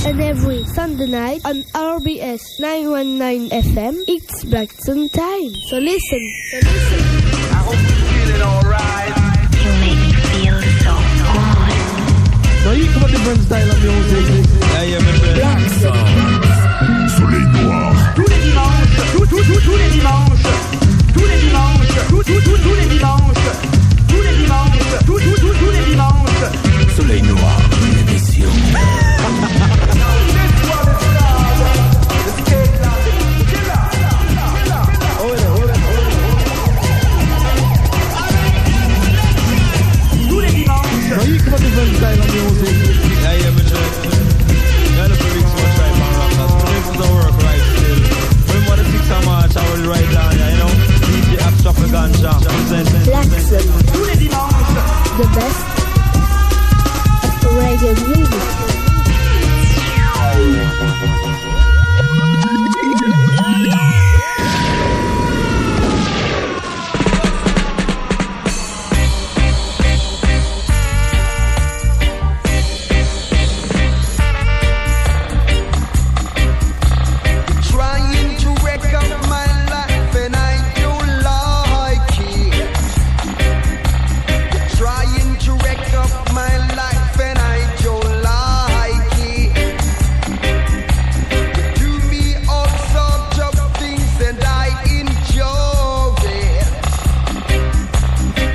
and every Sunday night on RBS 919 FM. It's Blackson time. So listen. I hope you're feeling alright. You make me feel so good. So you come a different style of music. Yeah, my friend. Blackson. Soleil noir. Tous les dimanches, tous les dimanches, tous les dimanches, tous les dimanches. Soleil noir, l'émission. Tous les dimanches. So you come a different style of music. Yeah, my friend. Yeah, look at Rick's one try man rock. This is a work right still. Remember the 6th of March, I will write down, you know. DJ Extravaganza. Blackson. Tous les dimanches. The best of reggae music. Trying to wreck up my life and I don't like it. Trying to wreck up my life and I don't like it. You do me all sorts of things and I enjoy it.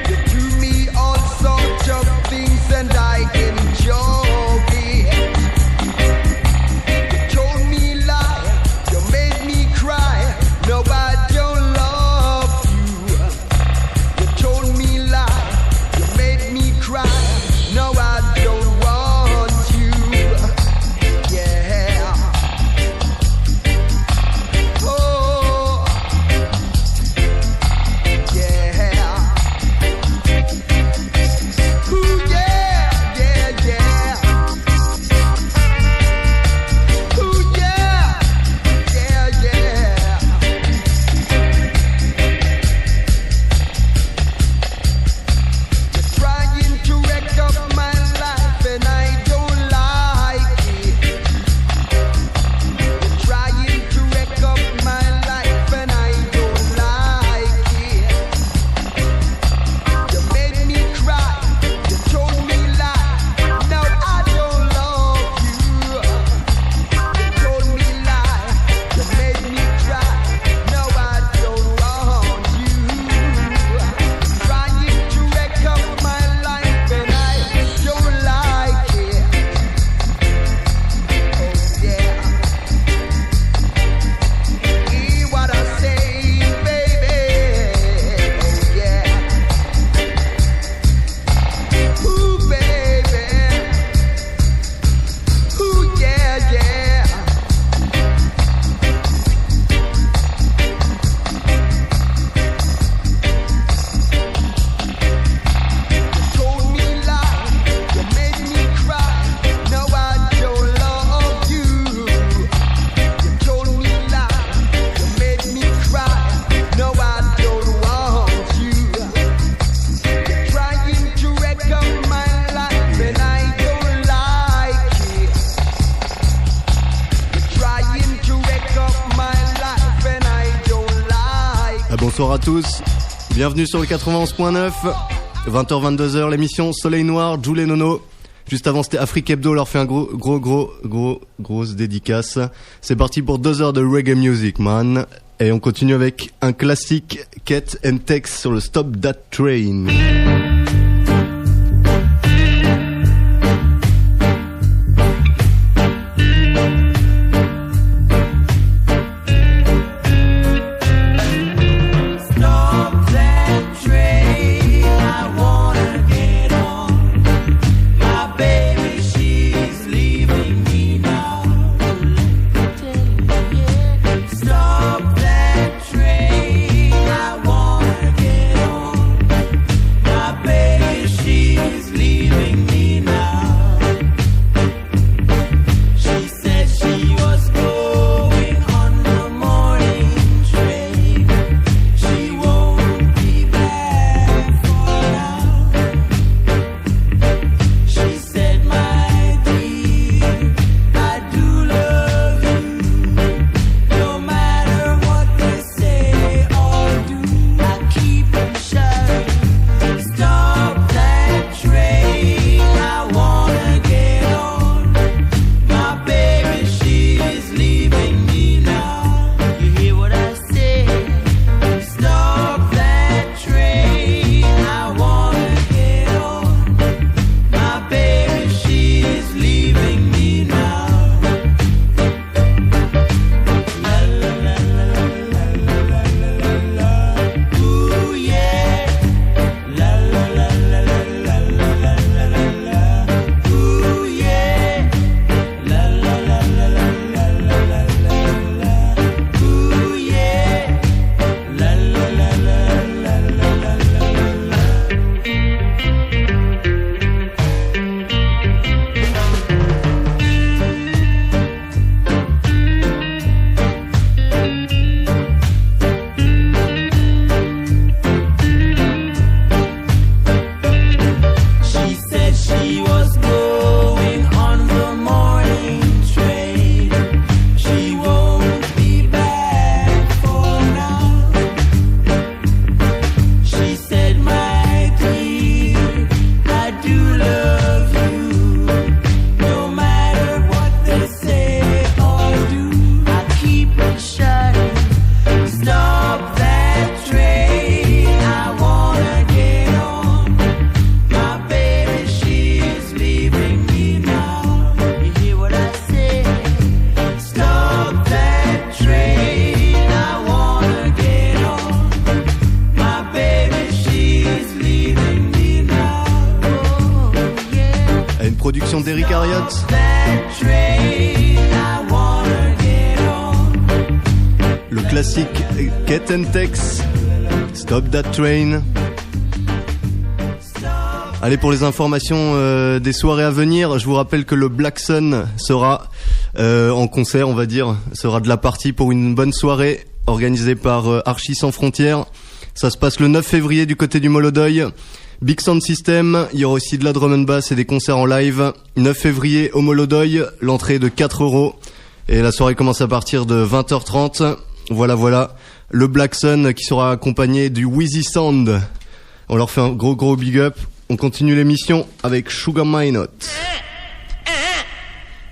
You do me all sorts of things and I enjoy it. You told me lie, you made me cry. No, I don't love you. You told me lie, you made me cry. No, I don't want you. Yeah. Oh. Yeah. Ooh, yeah, yeah, yeah. Ooh, yeah, yeah, yeah. You're trying to wreck up my life and I don't like it. You're trying to wreck up my life and I don't like it. You made me cry. You told me lie. Now I don't love you. You told me lie. You made me cry. Now I don't want you. Trying to wreck up my life and I don't like it. Oh yeah. Hear what I say, baby. Oh yeah. Ooh, baby. Ooh, yeah, yeah. You told me lie, you made me cry. Now I don't love you. You told me lie, you made me cry. No, I don't want you. You're trying to wreck up my life and I don't like it. You're trying to wreck up my life and I don't like it. Bonsoir à tous, bienvenue sur le 91.9, 20h-22h, l'émission Soleil Noir, Jules et Nono. Juste avant c'était Afrique Hebdo, leur fait un grosse dédicace. C'est parti pour 2 heures de reggae music, man. Et on continue avec un classique, Ket and Tex sur le Stop That Train. Stop that train, I wanna get on. My baby, she's leaving me now. Stop that train, I wanna get on. My that train, I wanna get on. Le classique Get and Tex, Stop That Train. Allez, pour les informations des soirées à venir, je vous rappelle que le Black Sun sera en concert, on va dire, sera de la partie pour une bonne soirée organisée par Archie Sans Frontières. Ça se passe le 9 février du côté du Molodoy. Big Sound System, il y aura aussi de la drum and bass et des concerts en live. 9 février au Molodoy, l'entrée est de 4€. Et la soirée commence à partir de 20h30. Voilà. Le Black Sun qui sera accompagné du Wheezy Sound. On leur fait un gros big up. On continue l'émission avec Sugar Minot.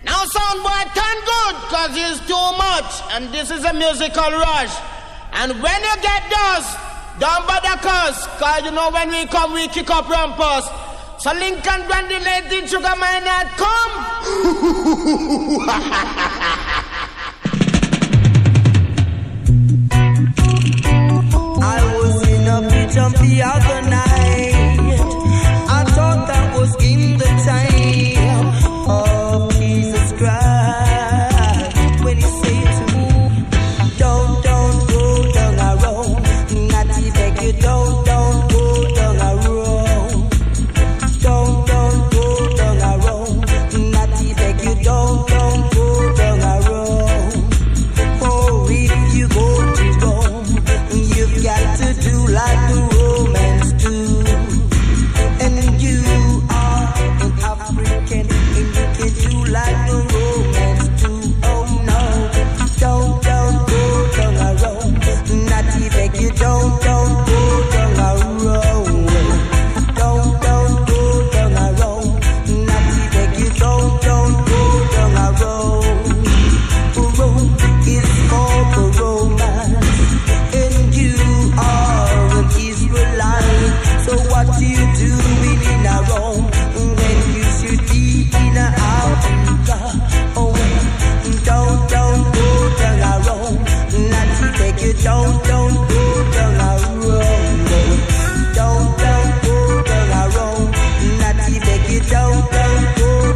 Now soundboy turn good, cause it's too much, and this is a musical rush. And when you get dust, don't bother cause you know when we come we kick up rumpus. So Lincoln Brandy Lady Sugar Minot come. I was in a beach of the other night. I thought that was in the time of Jesus Christ when he said to me, don't go down a road. Not if you don't go down a road. Don't go down a road. Not if you don't go down a road. Oh, if you go to Rome, you've got to do like the Romans do. And you are an African, and you can do like the Romans do. Oh no, don't go down a road. Not if you don't go down a road. Don't go down a road. Not if you don't go down a road. Road is for the romance, and you are an Israelite. So what you doing in a Rome when you should be in a Africa? Oh, don't go down a road. Not if you don't go down a road. Don't go down a road. Not if you don't go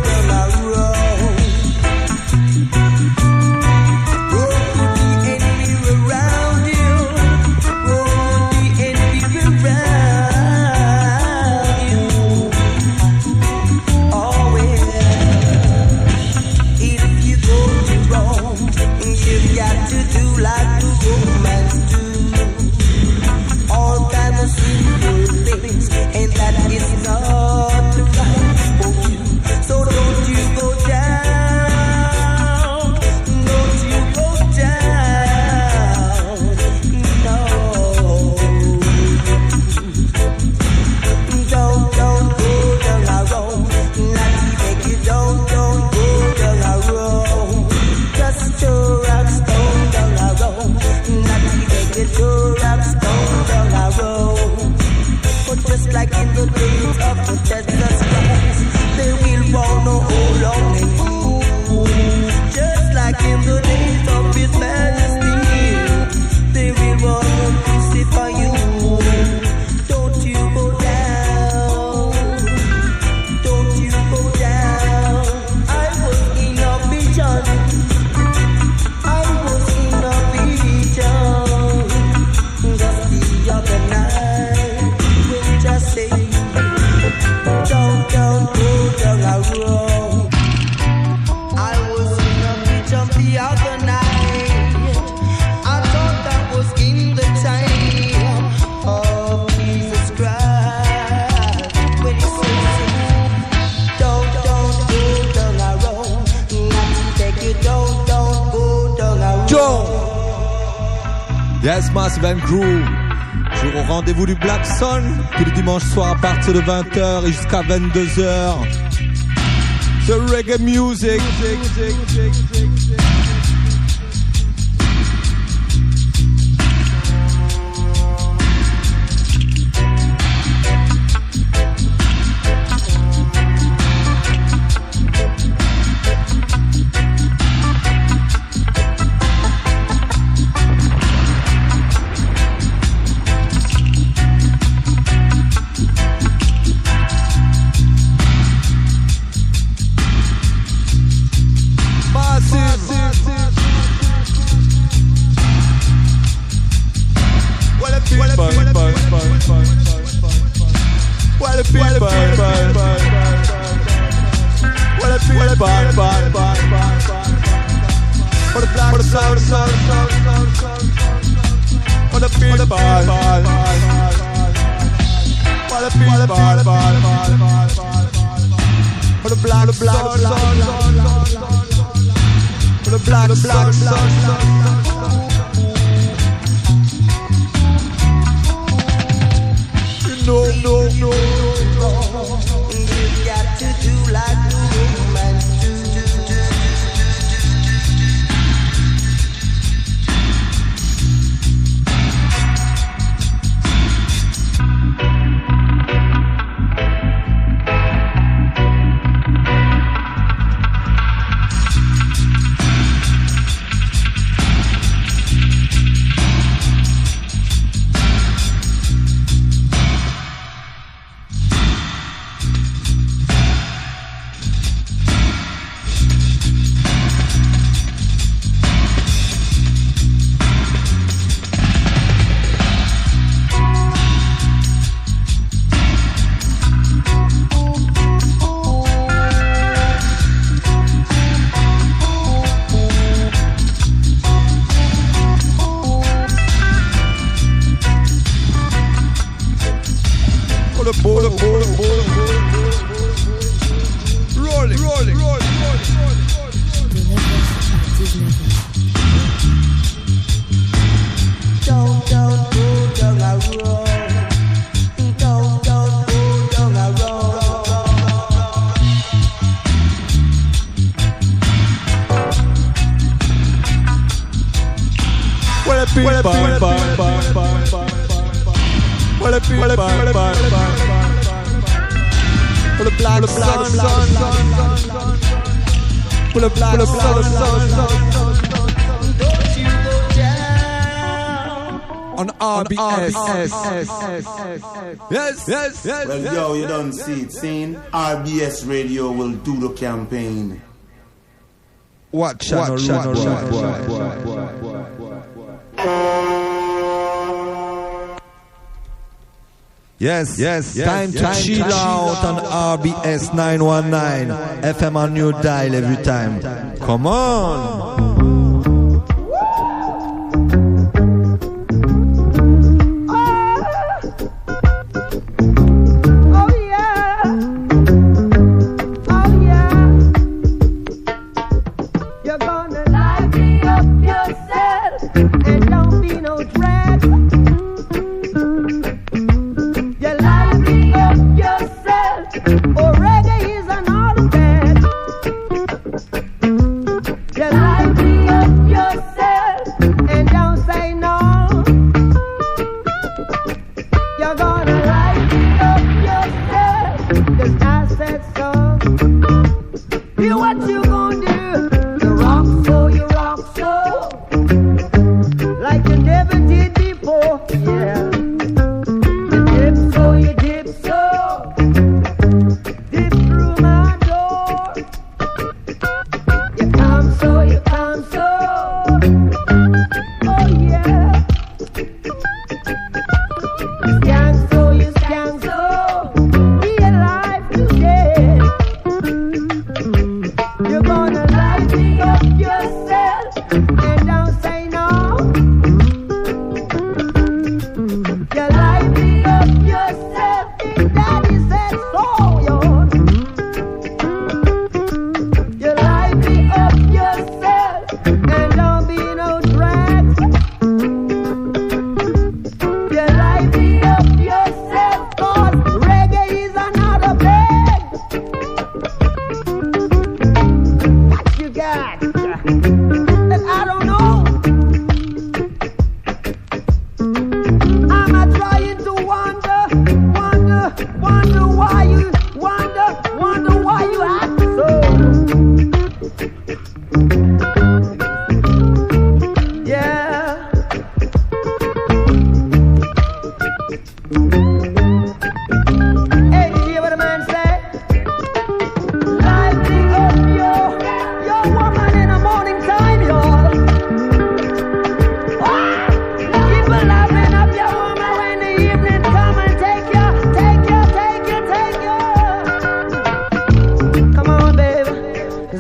down a road. Oh, the enemy around you. Oh, the enemy around you. Oh, well, if you go to Rome, you've got to do like the Romans do. All kind of simple things, and that is not right for you. So don't you go down. Don't you go down. No. Don't go down a road. Not even you don't go down a road. Just to rock stone down a road. Not even you to rock stone down a road. But just like in the days of the Jesus Christ, they will want no hold on you. Just like in the days of His Majesty, they will want to crucify you. Don't you go down. Don't you go down. I was in a vision. I was in a vision. Just the other night, when just say, don't go down a road. I was in a vision the other night. I thought that was in the time of Jesus Christ when he said to me, don't go down a road. Not take you don't go down a road. Joe. Yes, Massive and Crew. Jour au rendez-vous du Black Sun, tous les dimanches soirs à partir de 20h et jusqu'à 22h. The reggae music. For the black sun. For the people. For the people. For the black sun. For the black sun. No. You've got to do like the humans do. On RBS. Yes. Well, yo, you don't see it, seen? RBS Radio will do the campaign. What channel? Yes. Time to chill out on RBS 919 FM on your dial every time. Come on.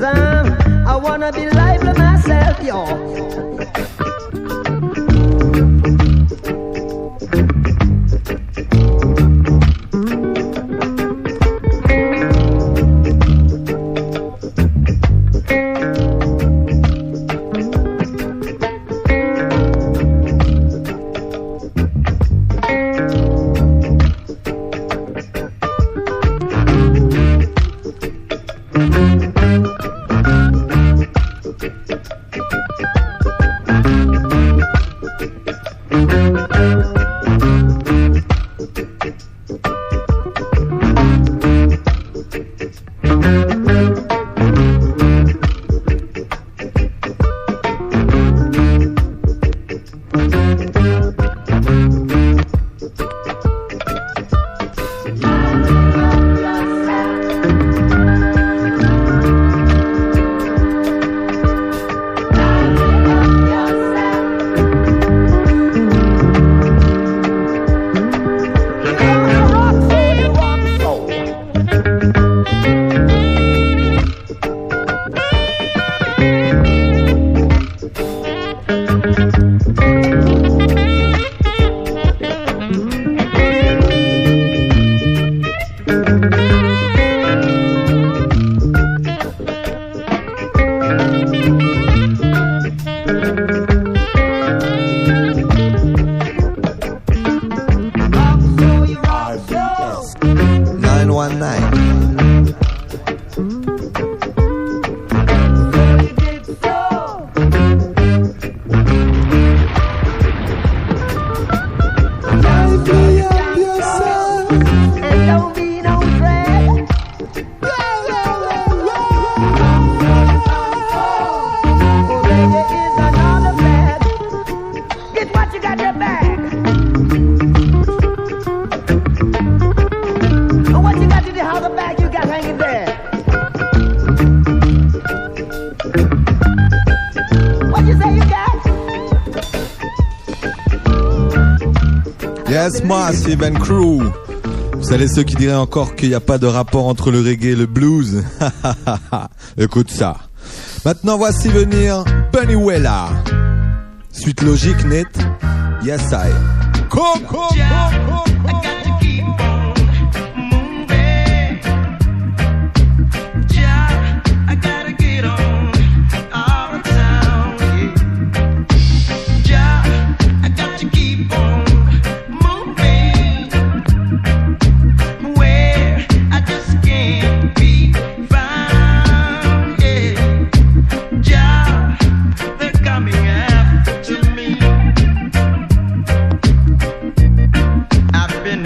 I wanna be lively myself, yo. Yes, Massive and Crew. Vous savez ceux qui diraient encore qu'il n'y a pas de rapport entre le reggae et le blues. Écoute ça. Maintenant voici venir Bunny Wella. Suite logique, net. Yes, I. Go, go, go, go, go. I've been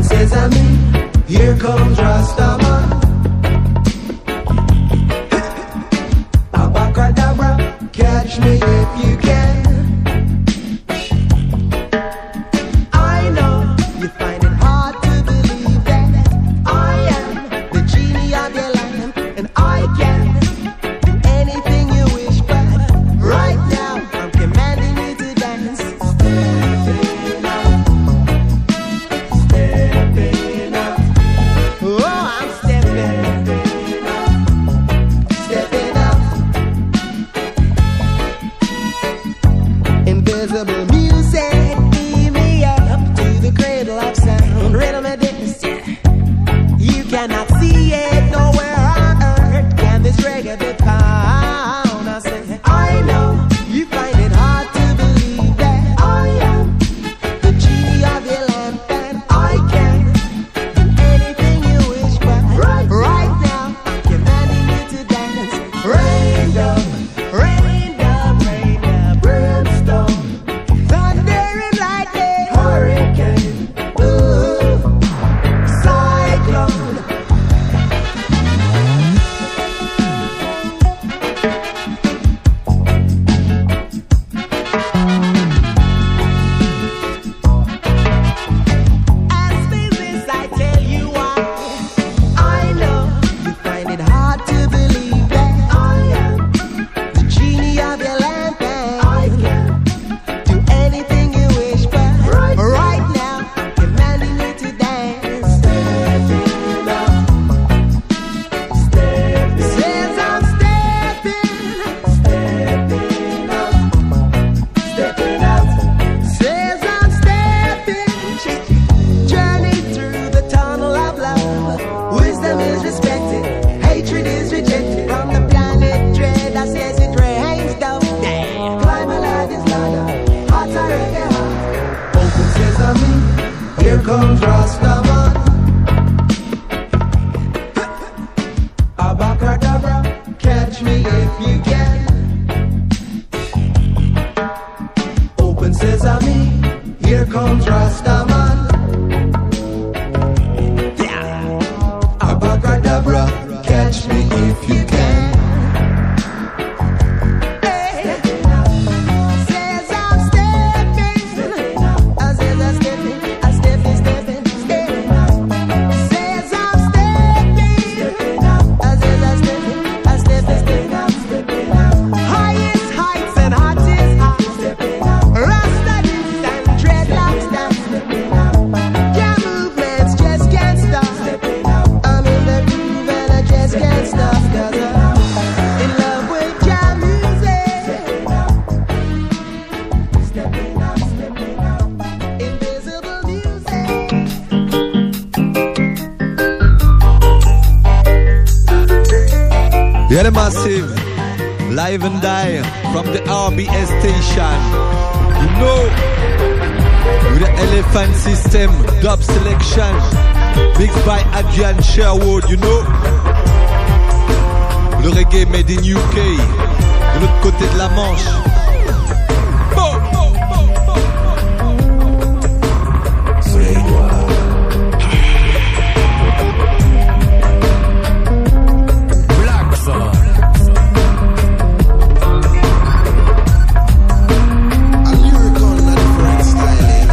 Open sesame, here comes Rastaman. Abracadabra, catch me if you can. I know you find it hard to believe that I am the genie of your lamp, and I can do anything you wish, but right now I'm commanding you to dance. Stepping up, stepping up. Oh, I'm stepping up, stepping up. Invisible music, beam me up to the cradle of sound. Rhythm and dance, yeah. You cannot see it nowhere on earth. Can this reggae be found? I say, I know you find it hard to believe that I am the genie of your lamp, and I can do anything you wish, but right now I'm commanding you to dance. Rain down, rain down, rain down, brimstone, thunder and lightning, hurricane, ooh, cyclone. As business, I tell you why. I know you find it hard to believe that I am the genie of your lamp, and I can do anything you wish, but right now I'm commanding you to dance. Stepping up, stepping. Says I'm stepping, stepping up, stepping up. Says I'm stepping. Journey through the tunnel of love. Wisdom is respected, hatred is rejected. From the planet dread, I says it rains down. Climb a ladder's ladder, hotter reggae hot. Open sesame, here comes Rastaman. Abracadabra, catch me if you can. Open sesame, here comes Rastaman. Abracadabra, catch me if you can. Says I'm stepping, I says I'm stepping, I'm stepping, stepping, stepping. Says I'm stepping, I says I'm stepping, I'm stepping, stepping. Highest heights and hottest highs. Rasta dance and dreadlocks dance. Yeah, movements just can't stop. I'm in the groove and I just can't stop, 'cause I'm in love with jam music. Stepping up, invisible music. Yeah, the massive live and die from the RBS station. You know, with the Elephant System dub selection, mixed by Adrian Sherwood. You know, le reggae made in UK, de l'autre côté de la Manche. Soleil noir. Black Sun. A lyrical and a different style.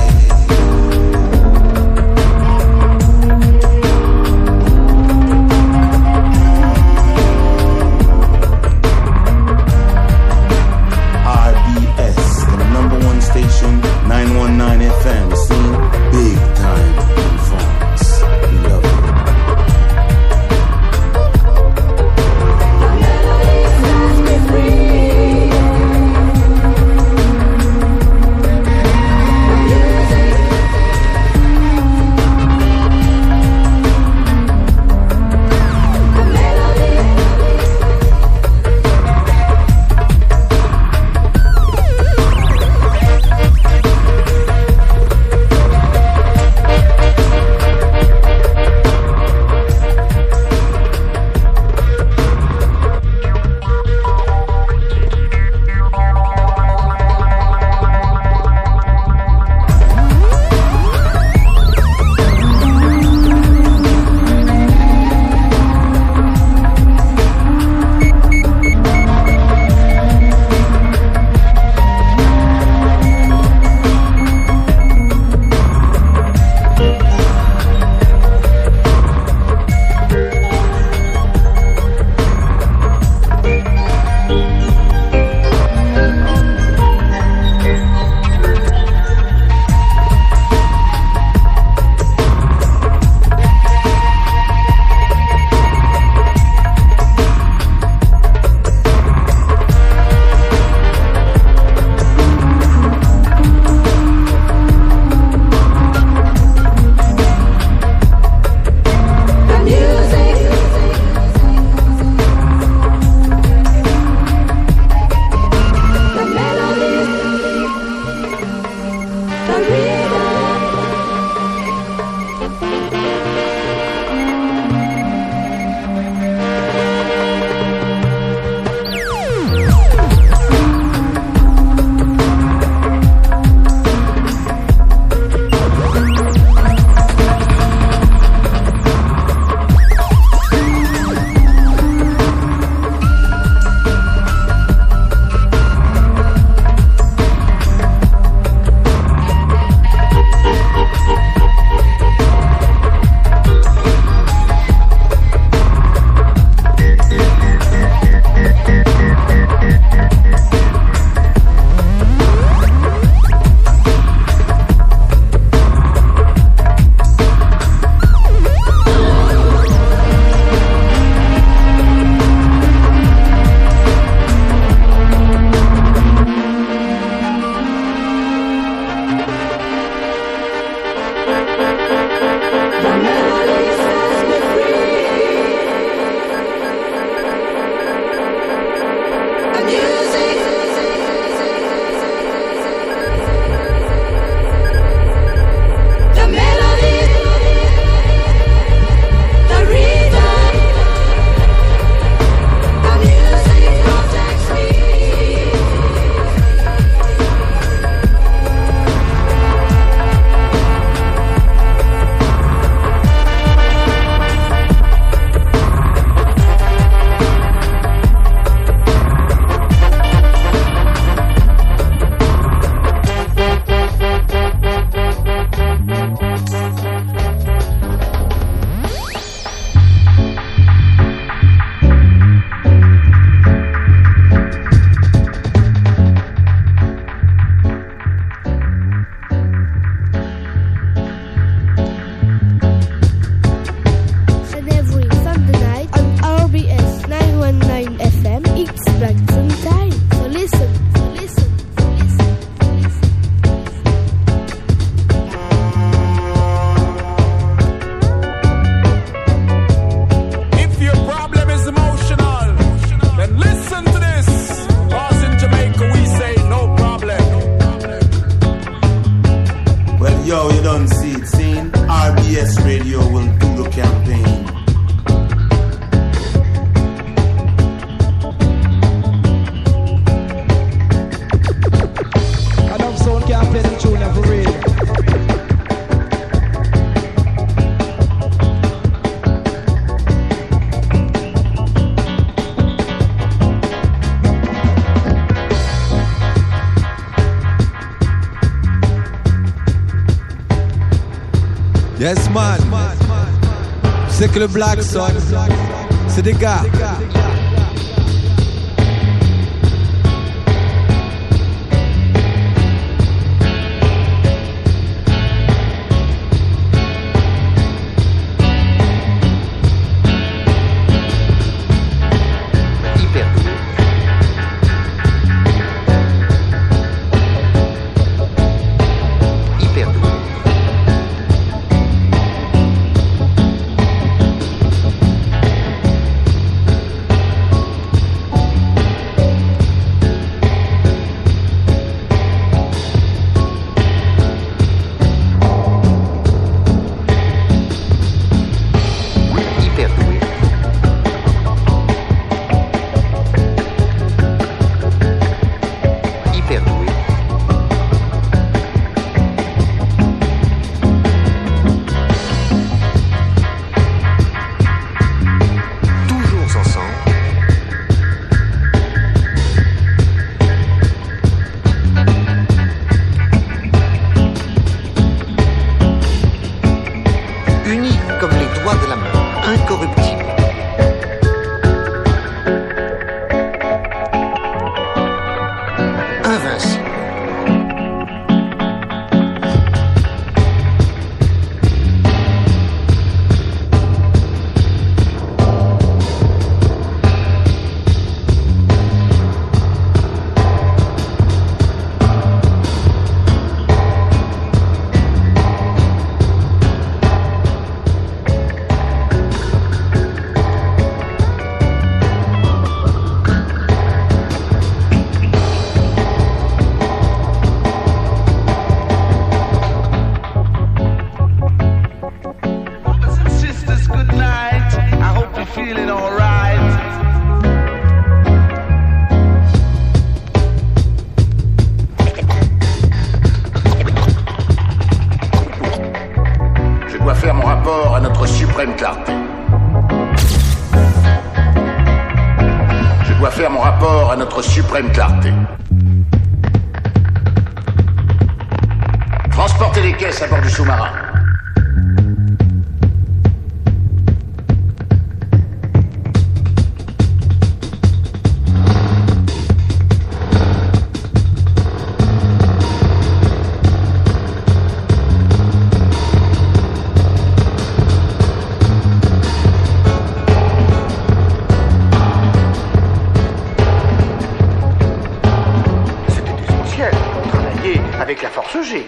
RBS Radio will do the campaign. Enough sound can't play the tune for real. Yes man, c'est que le Black Sun, c'est des gars. Suprême clarté. Transportez les caisses à bord du sous-marin. Avec la force G.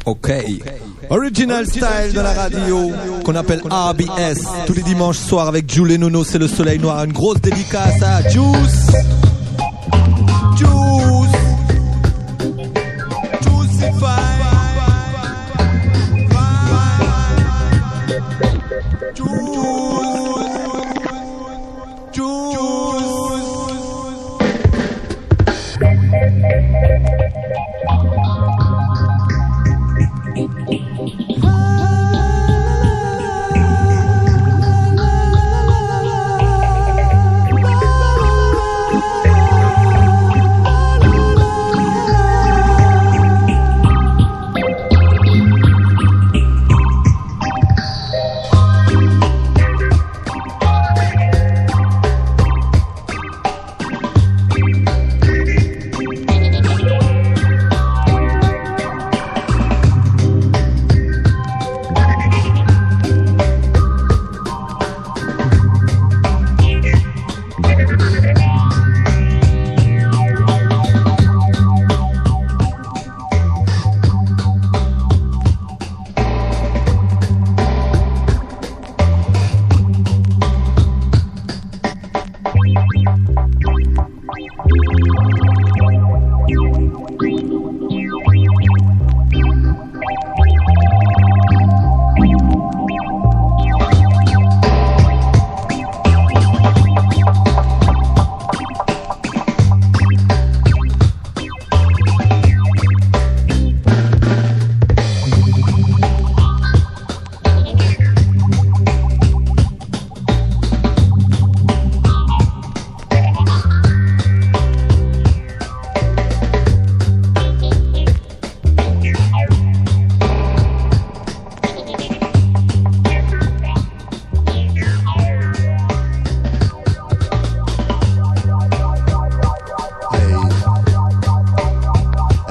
Ok. Original style de la radio qu'on appelle RBS tous les dimanches soirs avec Jules et Nono, c'est le Soleil Noir. Une grosse dédicace à Juice. Juice. Juicify.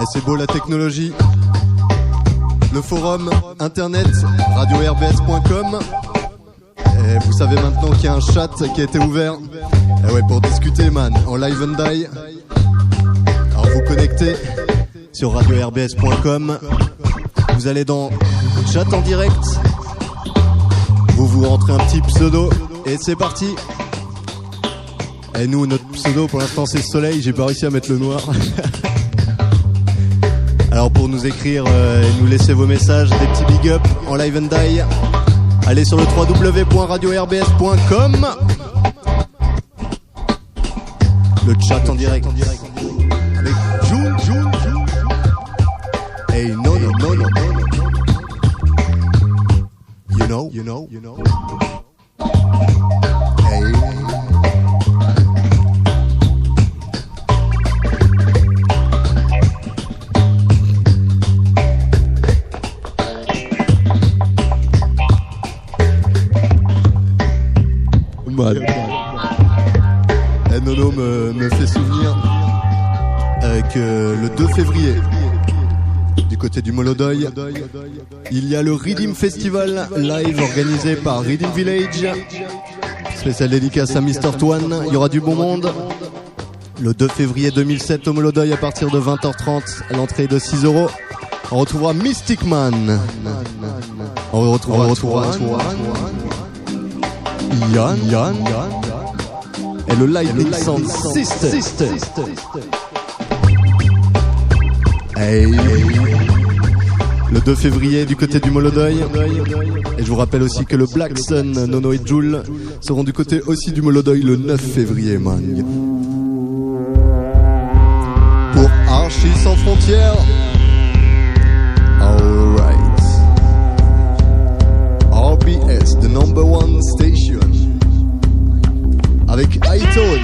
Eh, c'est beau la technologie. Le forum internet radio-rbs.com. Et vous savez maintenant qu'il y a un chat qui a été ouvert. Et ouais, pour discuter, man, en live and die. Alors vous connectez sur radio-rbs.com. Vous allez dans chat en direct. Vous rentrez un petit pseudo et c'est parti. Et nous, notre pseudo pour l'instant c'est Soleil. J'ai pas réussi à mettre le noir. Alors pour nous écrire et nous laisser vos messages, des petits big up en live and die, allez sur le www.radio-rbs.com. Le chat en direct avec Jou. Hey, no. You know. Hey. Et Nono me fait souvenir que le 2 février, du côté du Molodoy, il y a le Redeem Festival live organisé par Redeem Village. Spécial dédicace à Mr. Twan. Il y aura du bon monde. Le 2 février 2007 au Molodoy à partir de 20h30. L'entrée est de 6€. On retrouvera Mystic Man. On retrouvera Yann. Et le Lightning Sound System. Hey. Le 2 février du côté du Molodoy. Et je vous rappelle aussi que le Black Sun, Nono et Joule seront du côté aussi du Molodoy le 9 février, man. Pour Archie sans frontières. Alright. RBS, the number one station. Avec iTone.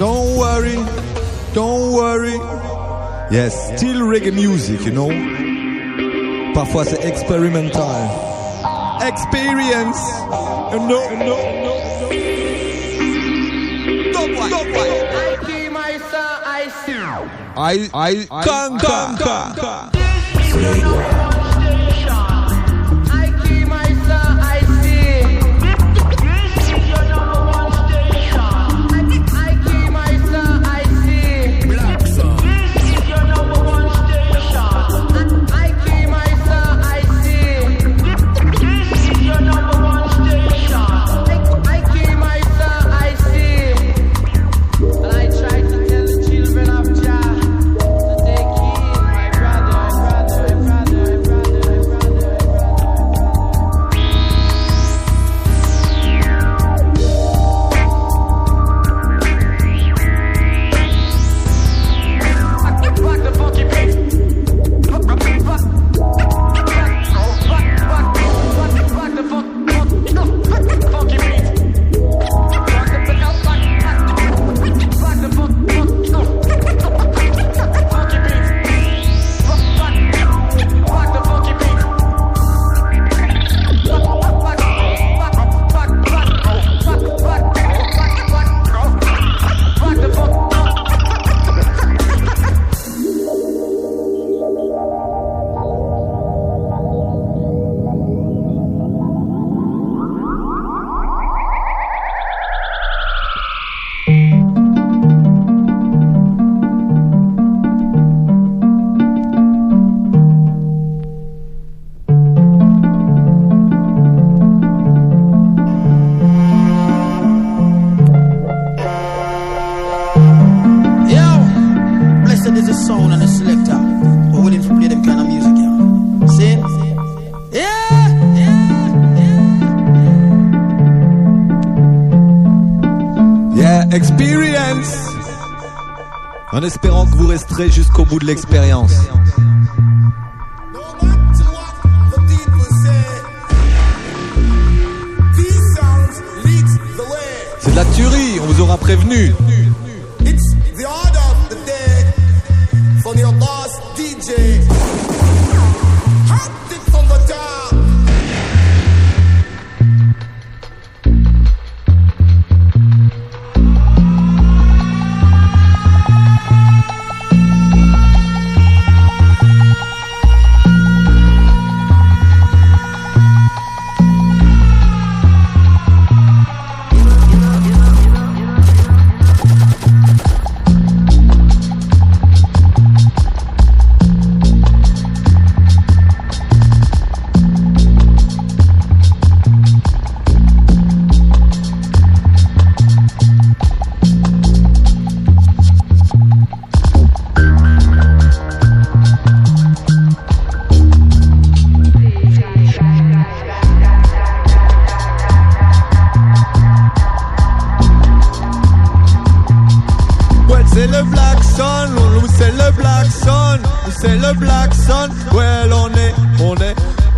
Don't worry, don't worry. Yes, still reggae music, you know. Parfois c'est experimental. Experience, you know. I conquer. En espérant que vous resterez jusqu'au bout de l'expérience. C'est de la tuerie, on vous aura prévenu. It's the order of the day from your boss DJ. Hot it from the top. C'est le Black Sun, nous c'est le Black Sun, nous c'est le Black Sun, well on est,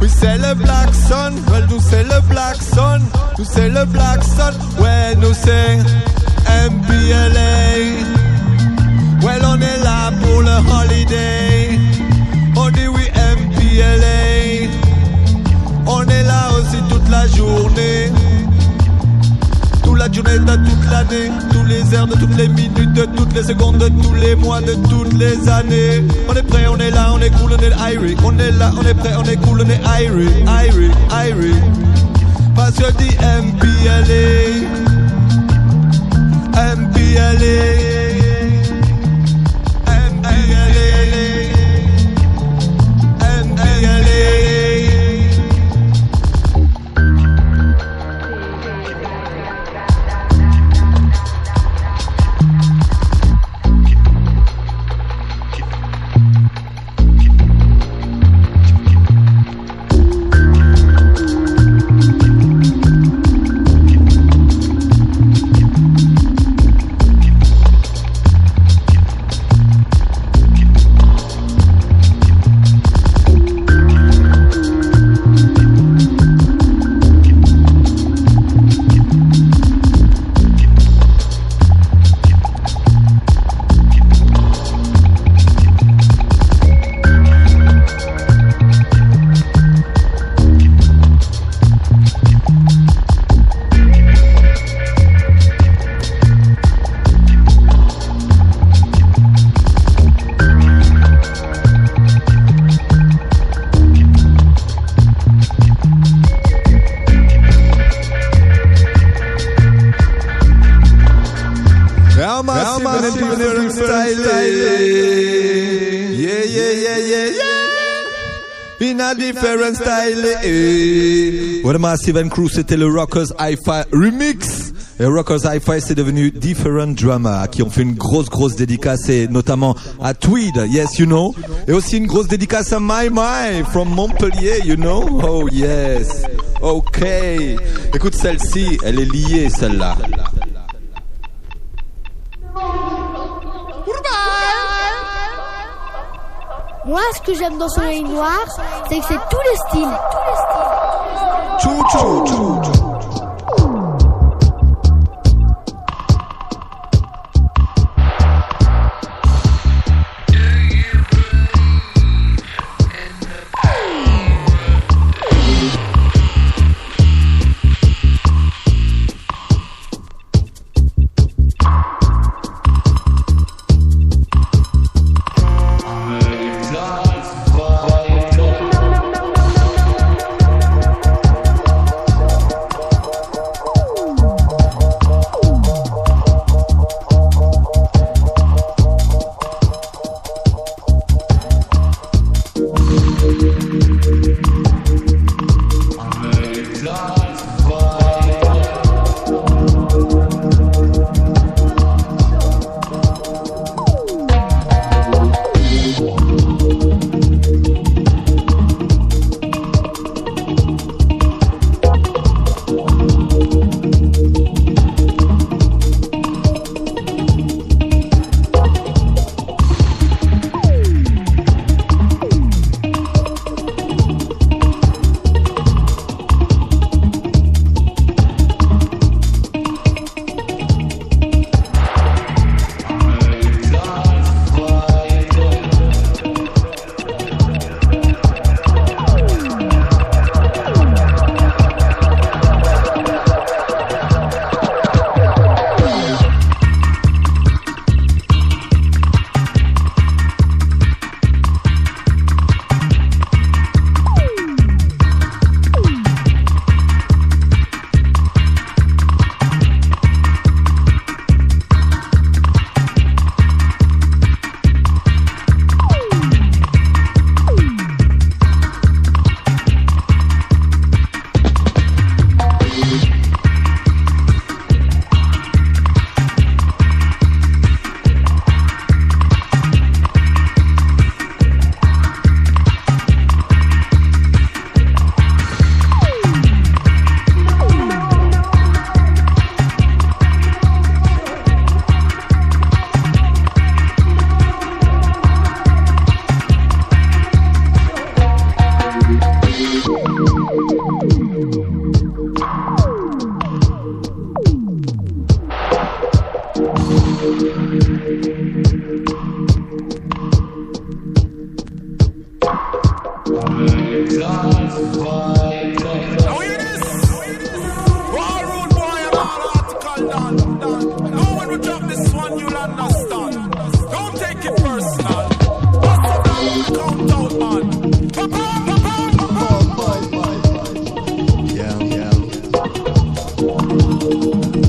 oui c'est le Black Sun, well nous c'est le Black Sun, nous c'est le Black Sun, well nous c'est MPLA, well on est là pour le holiday, on dit oui MPLA, on est là aussi toute la journée. La journée de toute l'année, tous les heures de toutes les minutes, de toutes les secondes, de tous les mois, de toutes les années. On est prêt, on est là, on est cool, on est irie. On est là, on est prêt, on est cool, on est irie. Parce que dit MPLA, MPLA. Yeah, massive and different style. Yeah. In a different style. What a Massive and Crew, c'était le Rockers Hi-Fi Remix. Et Rockers Hi-Fi, c'est devenu Different Drama, qui ont fait une grosse dédicace, et notamment à Tweed, yes, you know. Et aussi une grosse dédicace à My from Montpellier, you know. Oh yes. Ok. Écoute, celle-ci, elle est liée, celle-là. Moi, ce que j'aime dans Soleil Noir, c'est que c'est tous les styles. Chou, chou, chou, chou.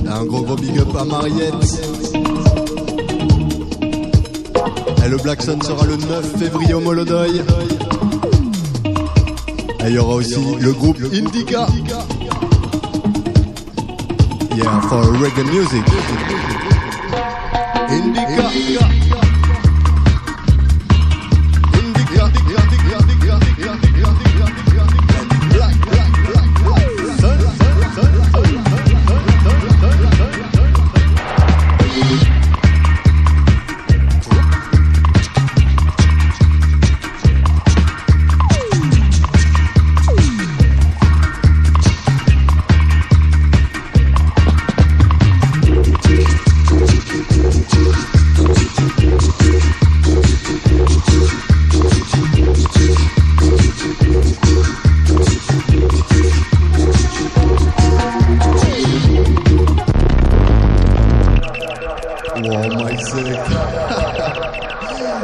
Un gros big up à Mariette. Et le Black Sun sera le 9 février au Molodoy. Et il y aura aussi le groupe Indica. Yeah, for reggae music. Indica.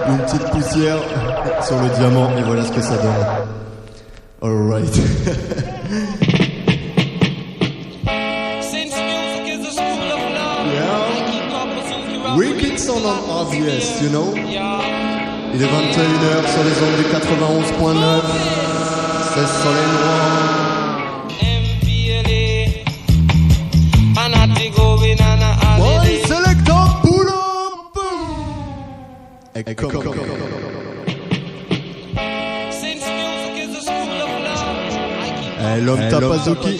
Une petite poussière sur le diamant et voilà ce que ça donne. Alright. hits on RBS, you know. Il est 21h sur les ondes du 91.9. C'est Soleil Noir. Boy, selector, pull up. L'homme Tapazuki.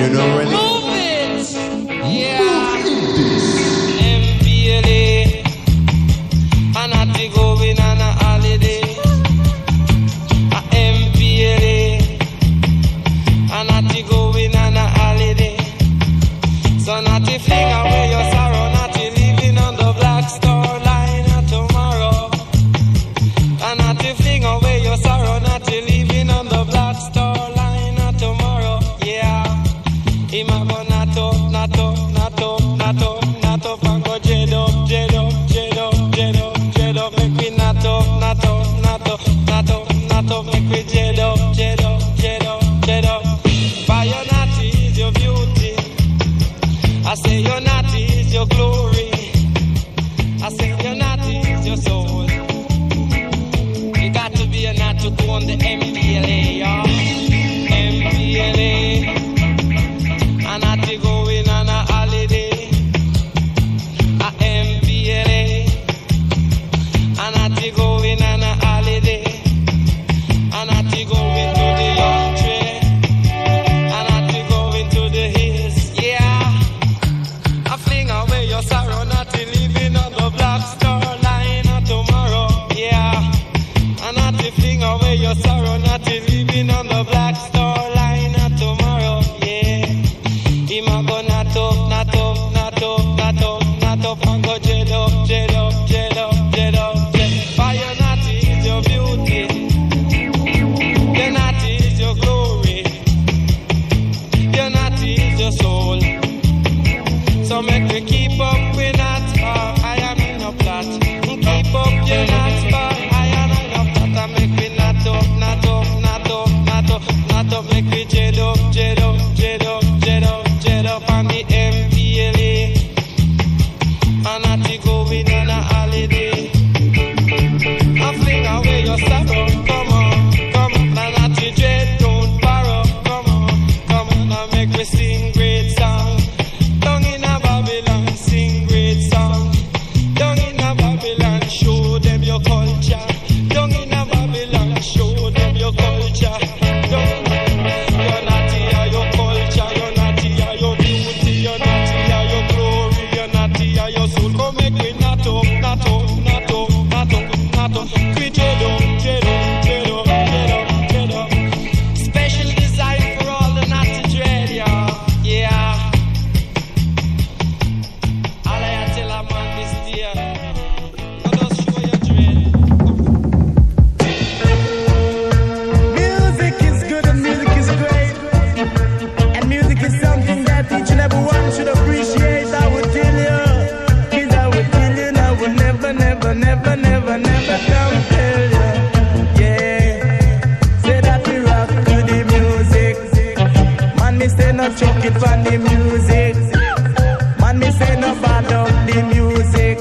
You know really? Move it! Yeah! MPLA, and I going on a holiday. MPLA, and I going on a holiday. So not to fling away your sorrow, not to living on the Black Star Line tomorrow. And not to fling away your sorrow, not to living on the Black Star Line tomorrow. Yeah. Ima go nato, nato, nato, nato, nato, pango jedo, jedo, jedo, jedo, jedo, make we nato, nato, nato, nato, nato, make we jedo, jedo, jedo, jedo. By your natty is your beauty. I say your natty is your glory. I say your natty is your soul. You got to be a nat to go on the MPLA, y'all. MPLA. And I to going on a holiday, a MPLA. And I to going on a holiday, and I to going to the country, and I to going to the hills. Yeah, I fling away your sorrow, not to living on the Black Star Line tomorrow. Yeah, and I to fling away your sorrow, not to living on the Black Star Line tomorrow. Yeah. Ima go nato, nato, nato, nato, nato, pango jedo, jedo, jedo, jedo, jedo. Fire natty is your beauty. Your natty is your glory. Your natty is your soul. So make me keep up with that bar. I am in a plot. Keep up your nat bar. I am in a plot. I make me nato, nato, nato, nato, nato, make me jedo, jedo, jedo, jedo. Up on the MPLA, and I to going on a holiday. I fling away your sorrow, come on, come on, and I to dread, don't borrow, come on, and make me sing great song. Down in a Babylon, sing great song. Down in a Babylon, show them your culture. Down in a Babylon, show them your culture. You're natty, your culture, you're natty, your beauty, you're natty, your glory, you're natty, your soul. Come make me nato, nato, nato, nato, nato. We jedo, jedo, jedo, jedo, jedo. Special design for all the natty dread, yeah, yeah. All I tell a man this year, I just show your dread. Music is good and music is great. And music is something that each and every one should appreciate. I would tell you, kids, I would tell you, and I would never, never, never, never, never come tell you. Yeah, say that we rock to the music. Man, me say no chuck it for the music. Man, me say no bad up the music.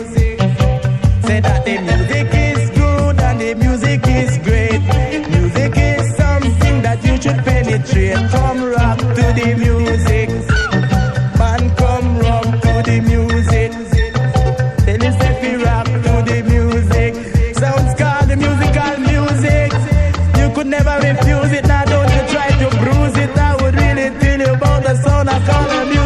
Say that the music is good and the music is great. Music is something that you should penetrate. Come rock to the music. Man, come rock to the music. Tell us if we rock to the music. Sounds called the musical music. You could never refuse it. Now don't you try to bruise it. I would really tell you about the sound I call the music.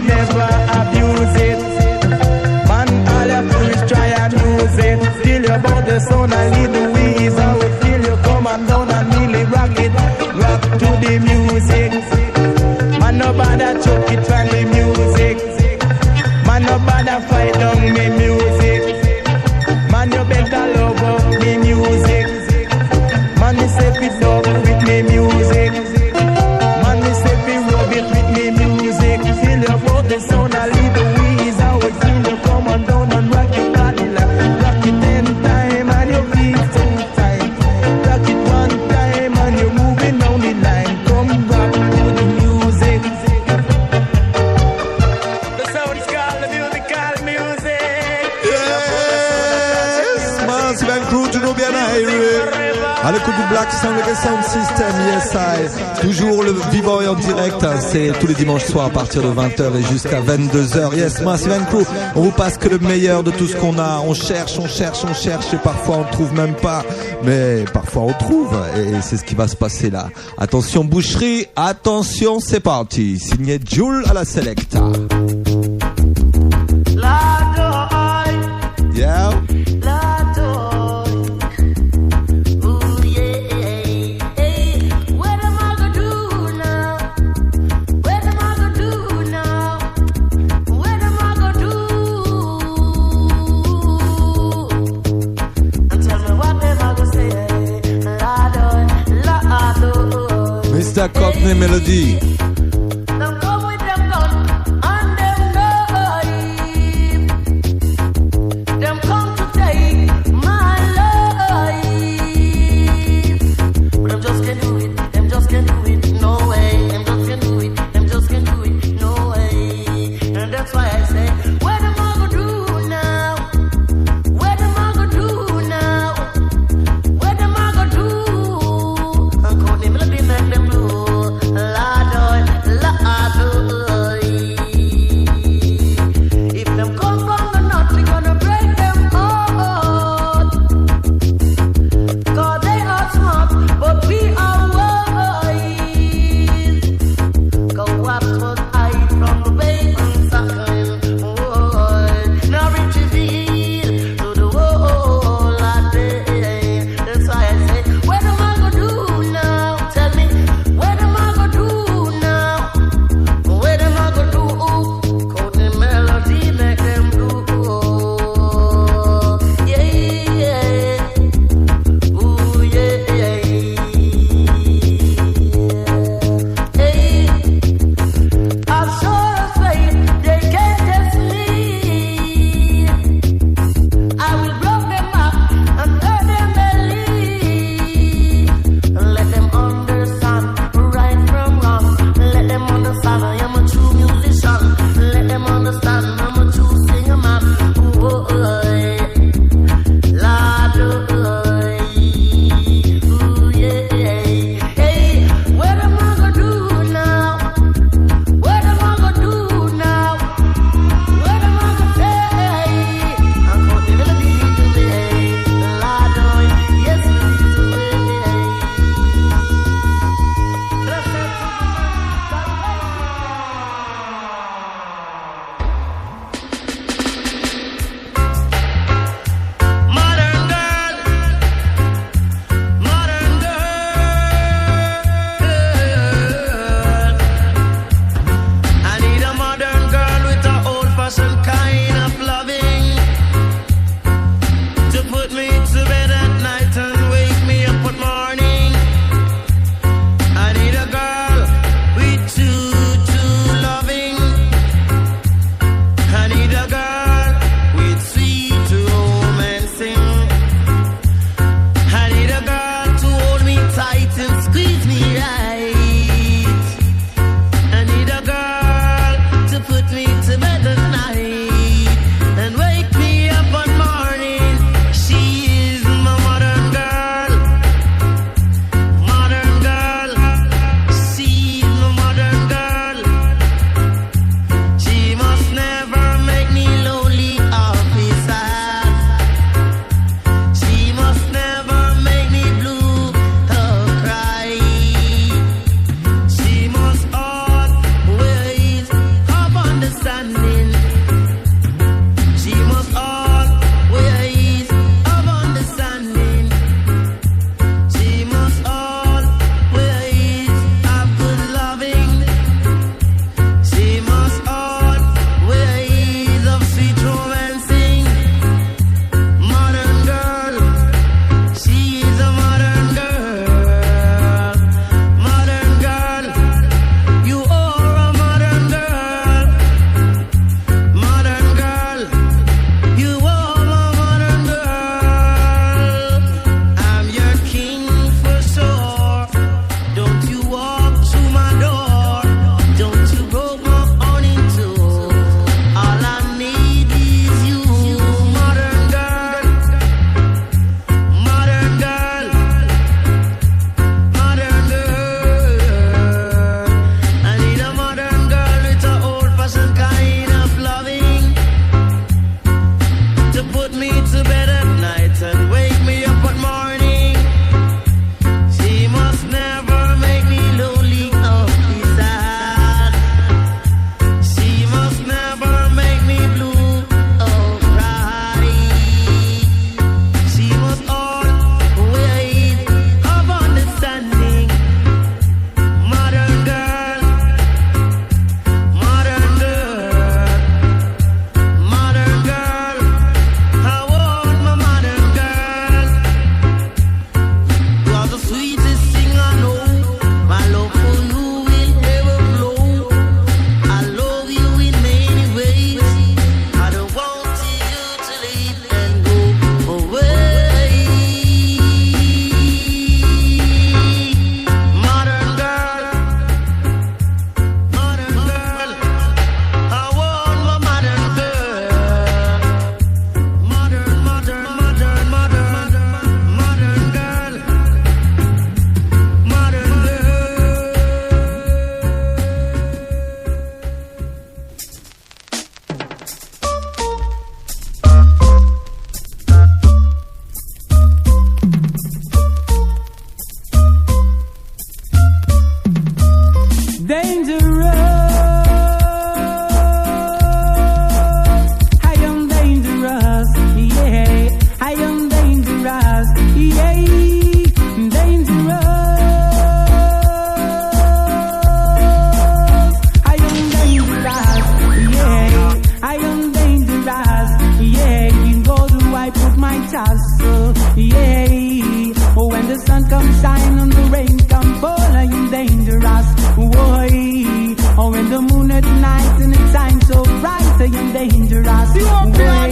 never abuse it. Man, all you do is try and use it. Tell you about the sound and lead the ways. I will feel you come and down and really rock it. Rock to the music. Man, no bother choke it from the music. Man, no bother fight down me music. Man, you better love up me music. Man, me say fit up with me music. Man, me say fit rub it with me music. Feel you about the sound and lead the ways. I will feel you come on down and rock your body like rock it 10 times and you feel 10 times. Rock it 1 time and you're moving down the line. Come rock to the music. The sound is called the musical music. Yes, Massive and Crew, toujours bien aéré. À l'écoute du Black Sound System, yes I. Toujours le vivant et en direct, hein, c'est tous les dimanches soirs à partir de 20h et jusqu'à 22h. Yes, Massive and Crew, on vous passe que le meilleur de tout ce qu'on a. On cherche et parfois on trouve même pas. Mais parfois on trouve et c'est ce qui va se passer là. Attention boucherie, attention c'est parti. Signé Jules à la Selecta. Yeah. Mr. Cockney Melody. Lord, comes shine and the rain comes fall, I am dangerous. Boy, oh, when the moon at night and it shines so bright, I am dangerous. Boy,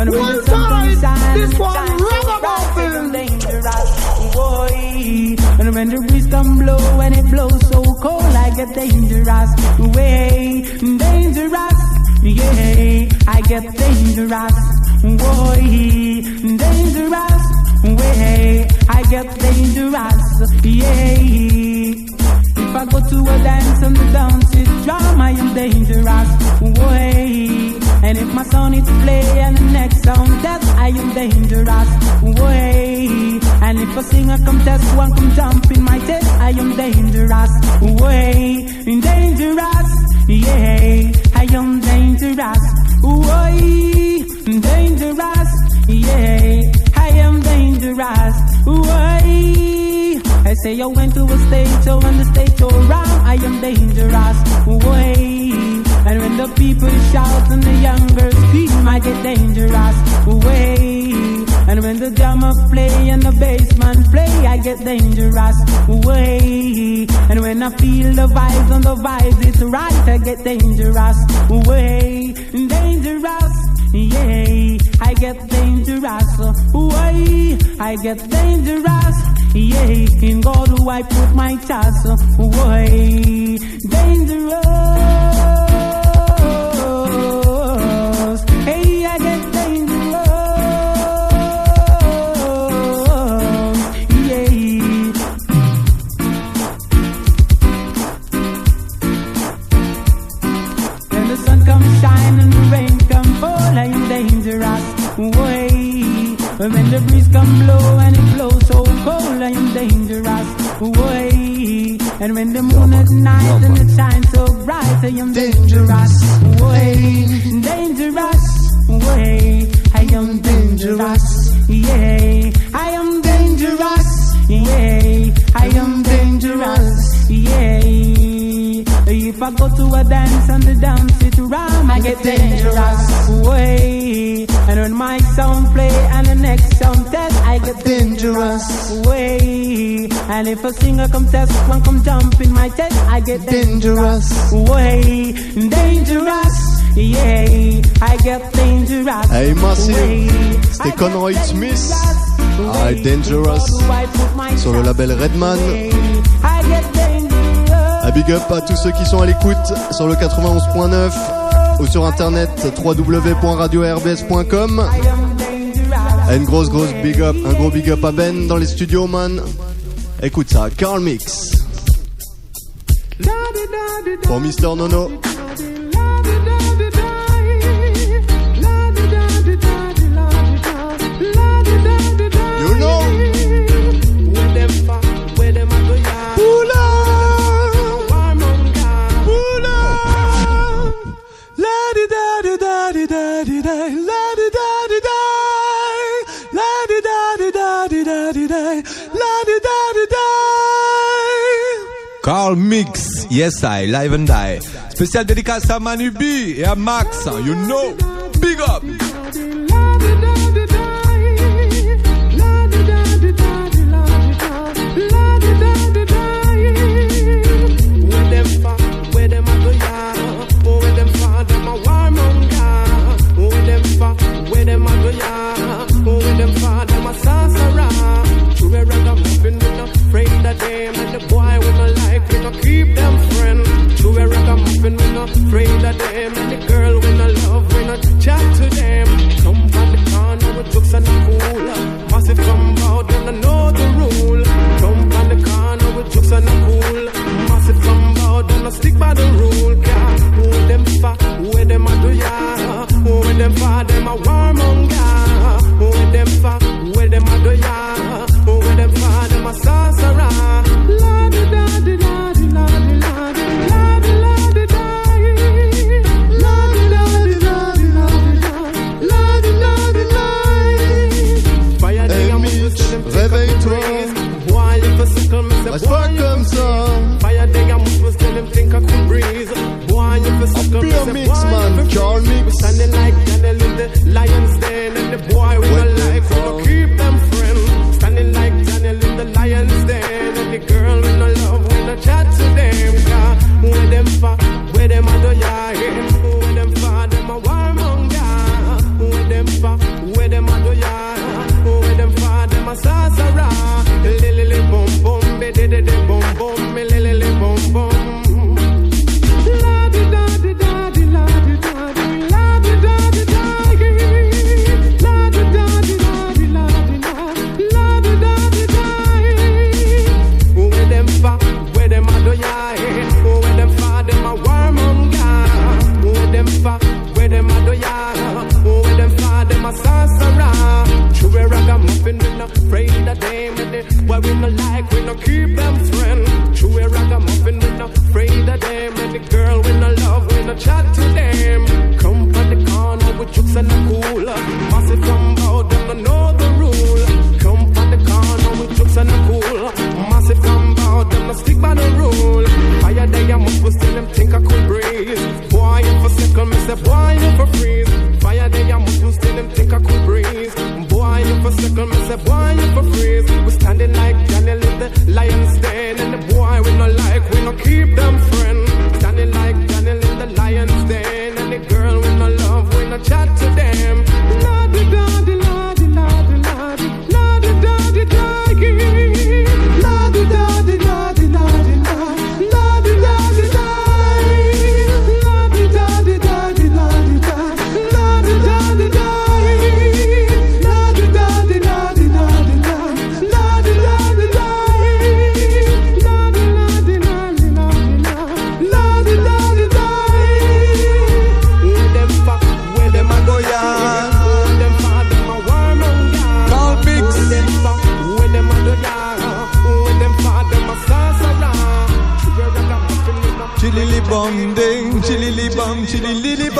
and when the sun comes shine and it shines so bright, I am dangerous. Boy, and when the breeze come blow and it blows so cold, I get dangerous. Way, dangerous. Yeah, I get dangerous. Boy, dangerous. Way, I get dangerous. Yeah. If I go to a dance and the dance is drum, I am dangerous. Way. And if my song is play and the next song test, I am dangerous. Way. And if a singer come test, one come jump in my test, I am dangerous. Way. Dangerous. Yeah, I am dangerous. Way. Dangerous. Yeah, I am dangerous. Way. I say I went to a stage, so when the stage go round, I am dangerous. Way. And when the people shout and the young girls scream, I get dangerous. Way. And when the drummer play and the bass man play, I get dangerous. Way. And when I feel the vibes and the vibes it's right, I get dangerous. Way. Dangerous. Yeah, I get dangerous. Way. I get dangerous. Yeah, in God who I put my trust. Way. Dangerous. Hey, I get dangerous. Yeah. When the sun comes shine and the rain come fall, I am dangerous. Way. When the breeze come blow and it blows so cold, I am dangerous. Way. And when the moon at night and it shines so bright, I am dangerous. Way. Dangerous. Way. I am dangerous. Yeah. I am dangerous. Yeah. I am dangerous. Yeah. If I go to a dance and the dance it round, I get dangerous. Way. And when my song play and the next song test, I get dangerous. Way. And if a singer come test, one come jump in my test, I get dangerous. Way. Dangerous. Yeah, I get dangerous. Hey Massive, c'était Conroy Smith, Dangerous, sur le label Redman. A big up à tous ceux qui sont à l'écoute sur le 91.9 ou sur internet www.radio-rbs.com. Un gros big up, un gros big up à Ben dans les studios, man. Écoute ça, Carl Mix pour Mr Nono. You know Carl Mix, yes I, live and die. Spécial dédicace à Manu B et à Max, you know, big up. Keep them friends. To a ragamuffin, we not afraid of them. And the girl we not love, we not chat to them. Come from the corner with jokes and a fool. Massive come out and I know the rule. Come from the corner with jokes and a fool. Massive come out and I stick by the rule. God, who them fa, who them a do ya? Who them fa, them a warmonger. Who them fa, who them a do ya? Who them fa, them a sorcerer. La di da di da di la di la di la di la di da.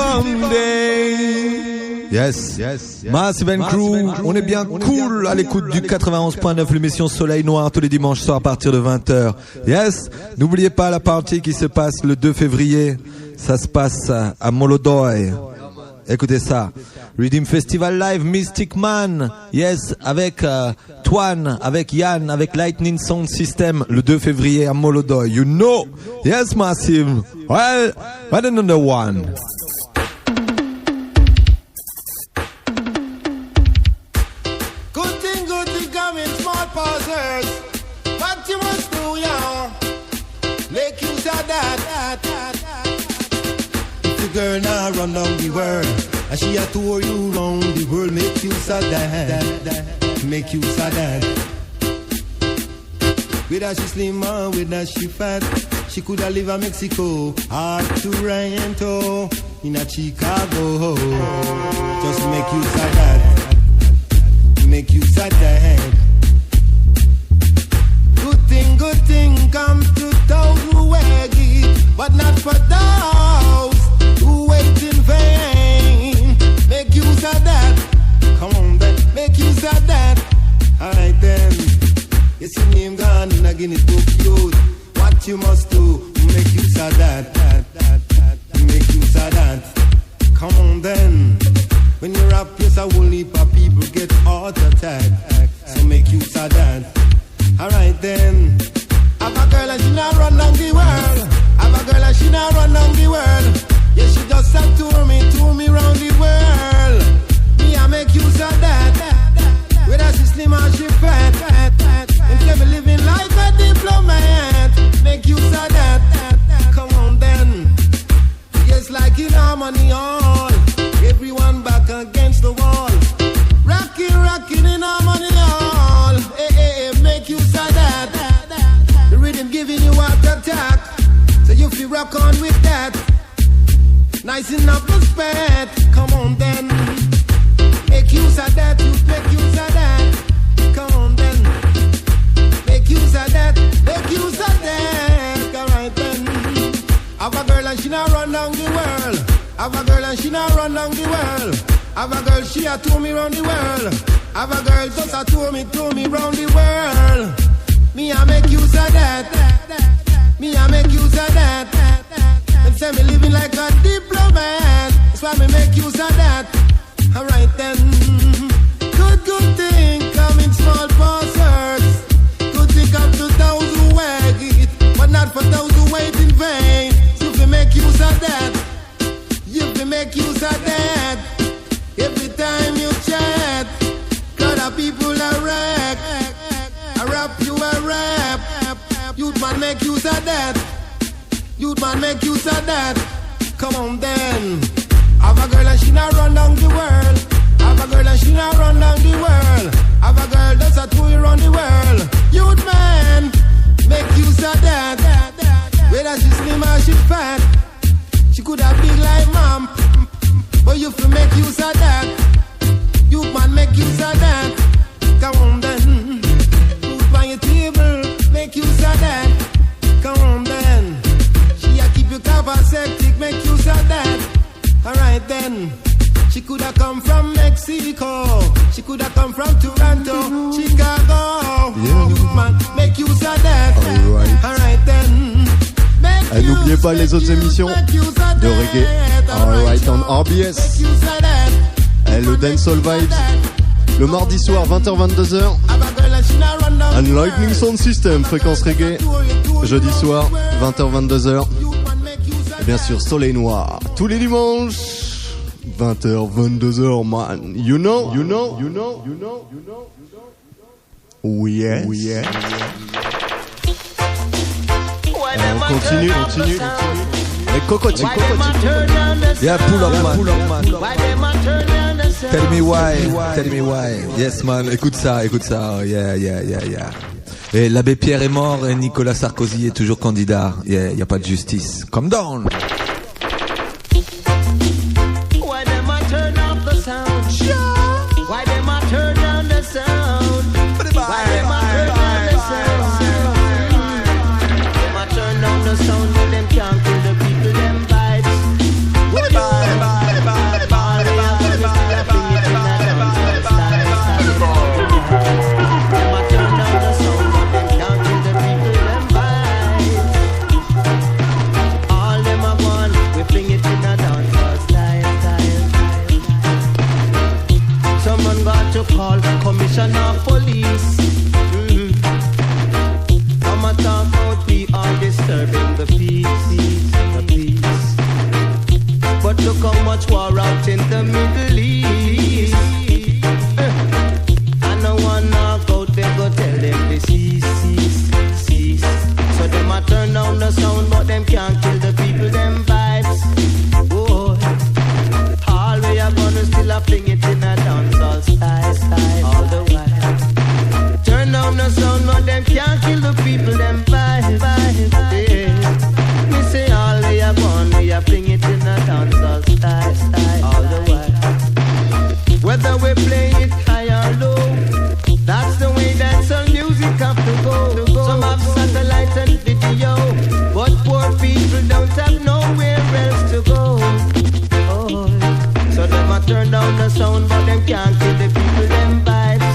Monday. Yes. Massive and Crew, on est bien cool à l'écoute du 91.9, l'émission Soleil Noir tous les dimanches soirs à partir de 20h. Yes, n'oubliez pas la partie qui se passe le 2 février. Ça se passe à Molodoy. Écoutez ça. Redeem Festival Live, Mystic Man. Yes, avec Twan, avec Yann, avec Lightning Sound System le 2 février à Molodoy. You know. Yes, Massive. Well, another one. Good thing coming, small pauses. What you must do, yeah. Make use of that. If the girl now run down the world, and she a tour you round the world, make use of that. Make use of that. With that she slim or with that she fat, she coulda live in Mexico or Toronto, in a Chicago. Just make use of that. Make use of that. Good thing comes to those who work it, but not for those who wait in vain. Make use of that. Come on then, make use of that. Alright then. Yes, your name gone in a Guinness Book youth. What you must do, make use of that. Make use of that. Come on then. When you rap, yes, a whole heap of people get heart attack. So make use of that. Alright then. Have a girl and she not run down the world. Have a girl and she not run down the world. Yeah, she just a tour me round the world. Me I make use of that. Whether she slim or she fat. And say me living like a diplomat. Make use of that. Come on then. Yes, like in harmony all. Everyone back against the wall. Rocking in harmony all. Hey, make use of that. The rhythm giving you heart attack. So you feel rock on with that. Nice enough to spend. Come on then. Make use of that. You make use of that. Come on then. Make use of that. Make use of that. Alright then. Have a girl and she not run down the world. Have a girl and she not run down the world. Have a girl, she a tour me round the world. Have a girl, just a tour me round the world. Me I make use of that. Me I make use of that. Them say me living like a diplomat. That's why me make use of that. Alright then. Good thing come in small parcels. Good thing come to those who work it, but not for those who wait in vain. So if you make use of that, if you make use of that. Every time you chat, got a people a rap. I rap you a rap. Youth man make use of that. Youth man make use of that. Come on then. Have a girl and she not run down the world. Have a girl and she not run down the world. Have a girl that's a tour around the world. Youth man make use of that. Whether she slim or she fat, she could have big like mom. But you feel make use of that. You man make use of that. Come on then. Food by your table, make use of that. Come on then. She a keep you septic, make use of that. Alright then. She could have come from Mexico. She could have come from Toronto, Chicago. You man make use of that. Alright then. Et n'oubliez pas les autres émissions de reggae. Alright on RBS. Et le Dancehall Vibes. Le mardi soir 20h-22h. And Lightning Sound System, fréquence reggae. Jeudi soir 20h-22h. Et bien sûr Soleil Noir. Tous les dimanches 20h-22h man. You know. Oh yes. On continue. Les cocotiers. Yeah, pull up man. Tell me why. Yes man, écoute ça. Oh, yeah. Et l'abbé Pierre est mort et Nicolas Sarkozy est toujours candidat. Yeah, y a pas de justice. Come down. Why them a turn off the sound? Why them a turn down the sound? Why them a turn down the sound? Them a turn down the sound, but them can't kill the people them vibes. Goodbye. to call commissioner of police. Come and talk about we are disturbing the peace, the peace. But look how much war out in the Middle East. And no one knock out, they go tell them to cease, cease, cease. So them a turn down the sound, but them can't kill the people, them vibes. Oh, all we are gonna still a fling it in a dancehall style, style, all the while. Turn down the sound, but them can't kill the people, them vibes, vibes, yeah. Me say all we are gonna, we are fling it in a dancehall style, style, all the while. Whether we play it high or low, that's the way that some music have to go. Some have satellite and video, but poor people don't have nowhere else to go. Oh, so them a turn down the sound, but them can't kill the people, them vibes.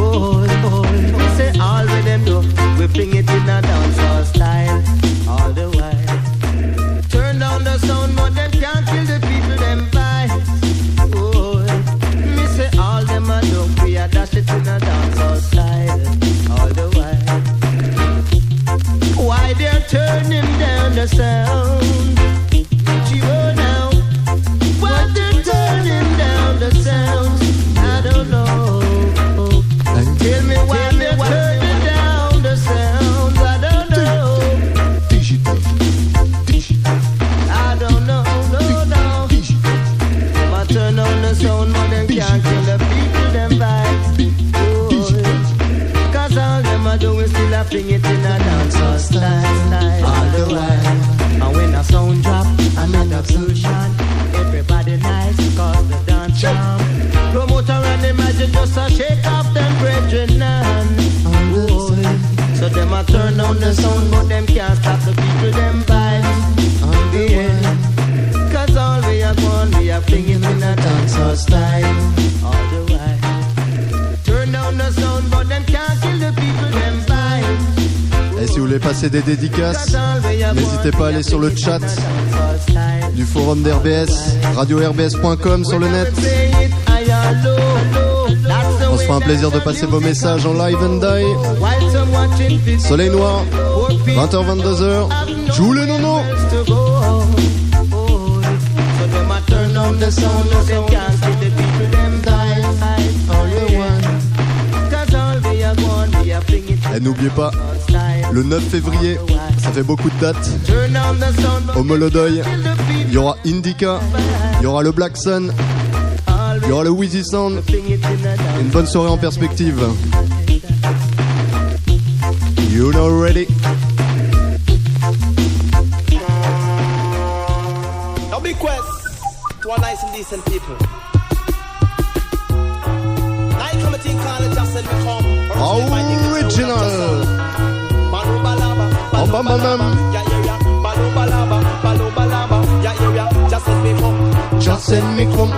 Oh, oh, we say all with them do, we bring it in a dancehall style, all the while. Turn down the sound, but them can't kill the people, them vibes. Oh, me say all them a do, we a dash it in a dancehall style, all the while. Why they're turning down the sound? You go now. Why they're turning down the sound? I don't know. Tell me why they're turning down the sound. I don't know. Digital. I don't know. No, no. But turn on the sound, but them can't kill the people, them vibes. Oh, cause all them a do is still a fling it in a dancehall style, all the while. And when a sound drop, another version, everybody nice cause the dance jam. Promoter and imagine just a shake off them brethren and so them a turn down the sound, but them can't stop the people, them vibes. Yeah. Cause all we are going, we are flinging in a dancehall style, all the while. Turn down the sound, but them can't kill the people, them vibes. Et si vous voulez passer des dédicaces, n'hésitez pas à aller sur le chat du forum d'RBS, radio-rbs.com sur le net. On se fera un plaisir de passer vos messages en live and die. Soleil Noir, 20h-22h, Joule et Nono. Et n'oubliez pas, le 9 février, ça fait beaucoup de dates, au Molodoy, il y aura Indica, il y aura le Black Sun, il y aura le Wheezy Sound, une bonne soirée en perspective. You know ready? A big quest to our nice and decent people. Original. Bam bam bam. Just send me come. Just send me come.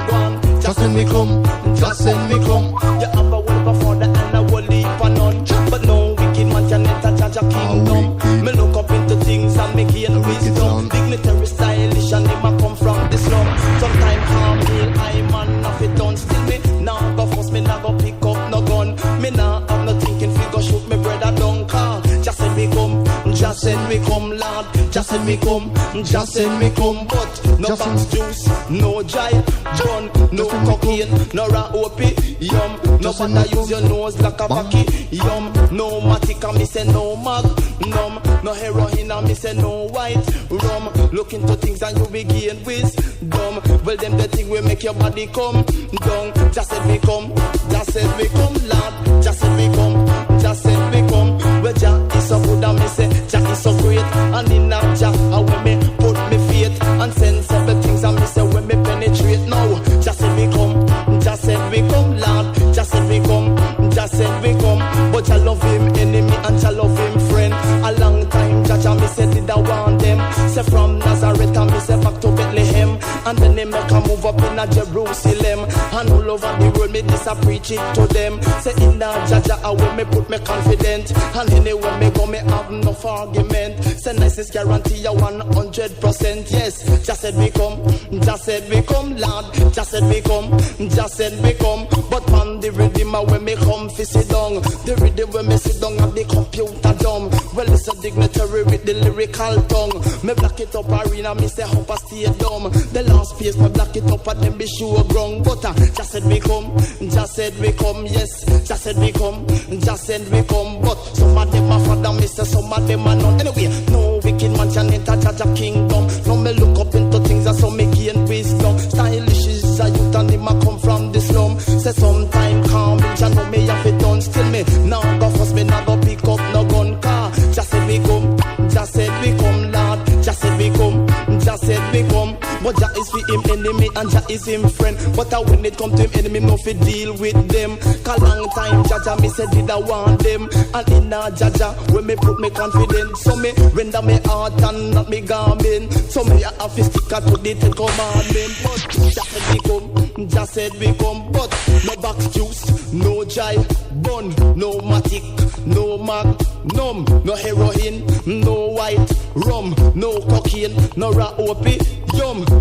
Just send me come. Just send me come. You have a wonderful father and a will leave for none. But no wicked man can enter charge a kingdom. Me look up into things and me gain wisdom. Dignitary, stylish, and him a come from the slum. Sometimes calm me, I man off it done. Still me now go force me now go pick up no gun. Me now have no thinking figure shoot me brother down car. Just send me come, just send me come, lad. Just send me come, just send me come. But no box juice, no jive, John, no cocaine, no raopi, yum. No fun use your nose like a backy, yum. No matic and me say no mag, num. No heroin and me say no white rum. Look into things and you begin wisdom. Well them the thing will make your body come down. Just send me come, just send me come, lad. Just send me come, just send me come. Well Jah is so good and me say Jah is so great. And in a Jah when me put me faith and sensible things and me say when me penetrate now. Just send me come, just send me come, lad. Just send me come, just send me come. But Jah love him enemy and Jah love him friend. A long time Jah me say did I want them. Say from Nazareth and me say back to Bethlehem. And then they make a move move up in a Jerusalem. And all over the world, me this I preach it to them. Say in a Jaja, I will me put me confident. And anywhere me go, me have no argument. Say nicest guarantee you 100%. Yes, just said we come, just said we come, Lord. Just said we come, just said we come. But man, the rhythm when me come, fi sit down. The rhythm when me sit down at the computer dumb. Well, it's a dignitary with the lyrical tongue. Me black it up arena, me say hope I stay dumb. The last piece, me black it up and them be sure ground. But just said we come, just said we come. Yes, just said we come, just said we come. But some of them are father, me say some of them are not. Anyway, no wicked man can enter Jaja kingdom. No me look up into things and so me gain wisdom. Stylish is a youth and him a come from the slum. Say sometime calm, Jah know me have it done. Still me now go first, me now go pick up no gun car. Just said we come, just said we come, Lord. Just said we come, just said we come. But Jah is for him enemy and Jah is him friend. But when it come to him enemy, no fi deal with them. Cause long time Jaja me said did I want them. And in a Jaja when me put me confidence. So me render me heart and not me garment. So me a fi stick to the 10 commandment. But just said we come, just said we come. But no back juice, no jive bun, no matic, no magnum, no heroin, no white rum, no cocaine, no raw opium.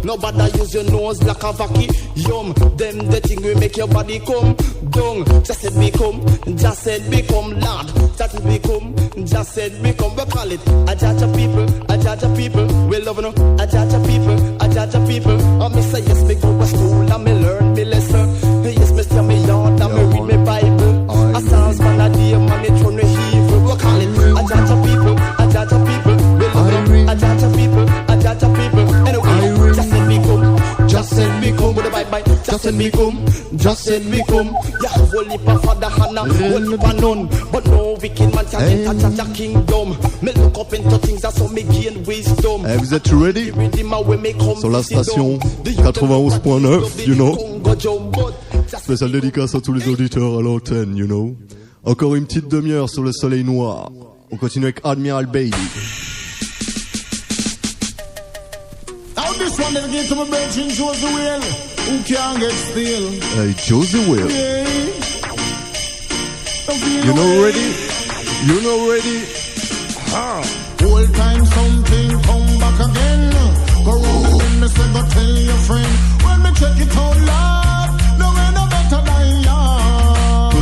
Nobody use your nose like a vacuum. Them the thing will make your body come down. Just said we come, just said we come, Lord. Just said we come, just said we come. We call it a Jaja people, a Jaja people. We love no a Jaja people, a Jaja people. And me say yes, me go to school and me learn me lesson. Yes, me stay me yard and me read me Bible. A Psalms man a day man it run me evil. We call it a Jaja people, a Jaja people. We love no a Jaja people, a Jaja people. Anyway, just said we come, just said we come. With the bye, just said we come, just said we come. Yeah, holy pa father Hannah, holy pa none. But no wicked man can enter Jaja kingdom. Me look up into things that's so me gain wisdom. Vous êtes ready? Sur la station 91.9, you know. Spécial dédicace à tous les auditeurs à l'antenne, you know. Encore une petite demi-heure sur le soleil noir. On continue avec Admiral Bailey. Now this one is again to my brethren, Josie Will, who can't get still. Hey, Josie Will. Yeah. You know ready? You know ready? Old time something come back again. Go round and me say go tell your friend. When me check it out loud, no way no better than yours.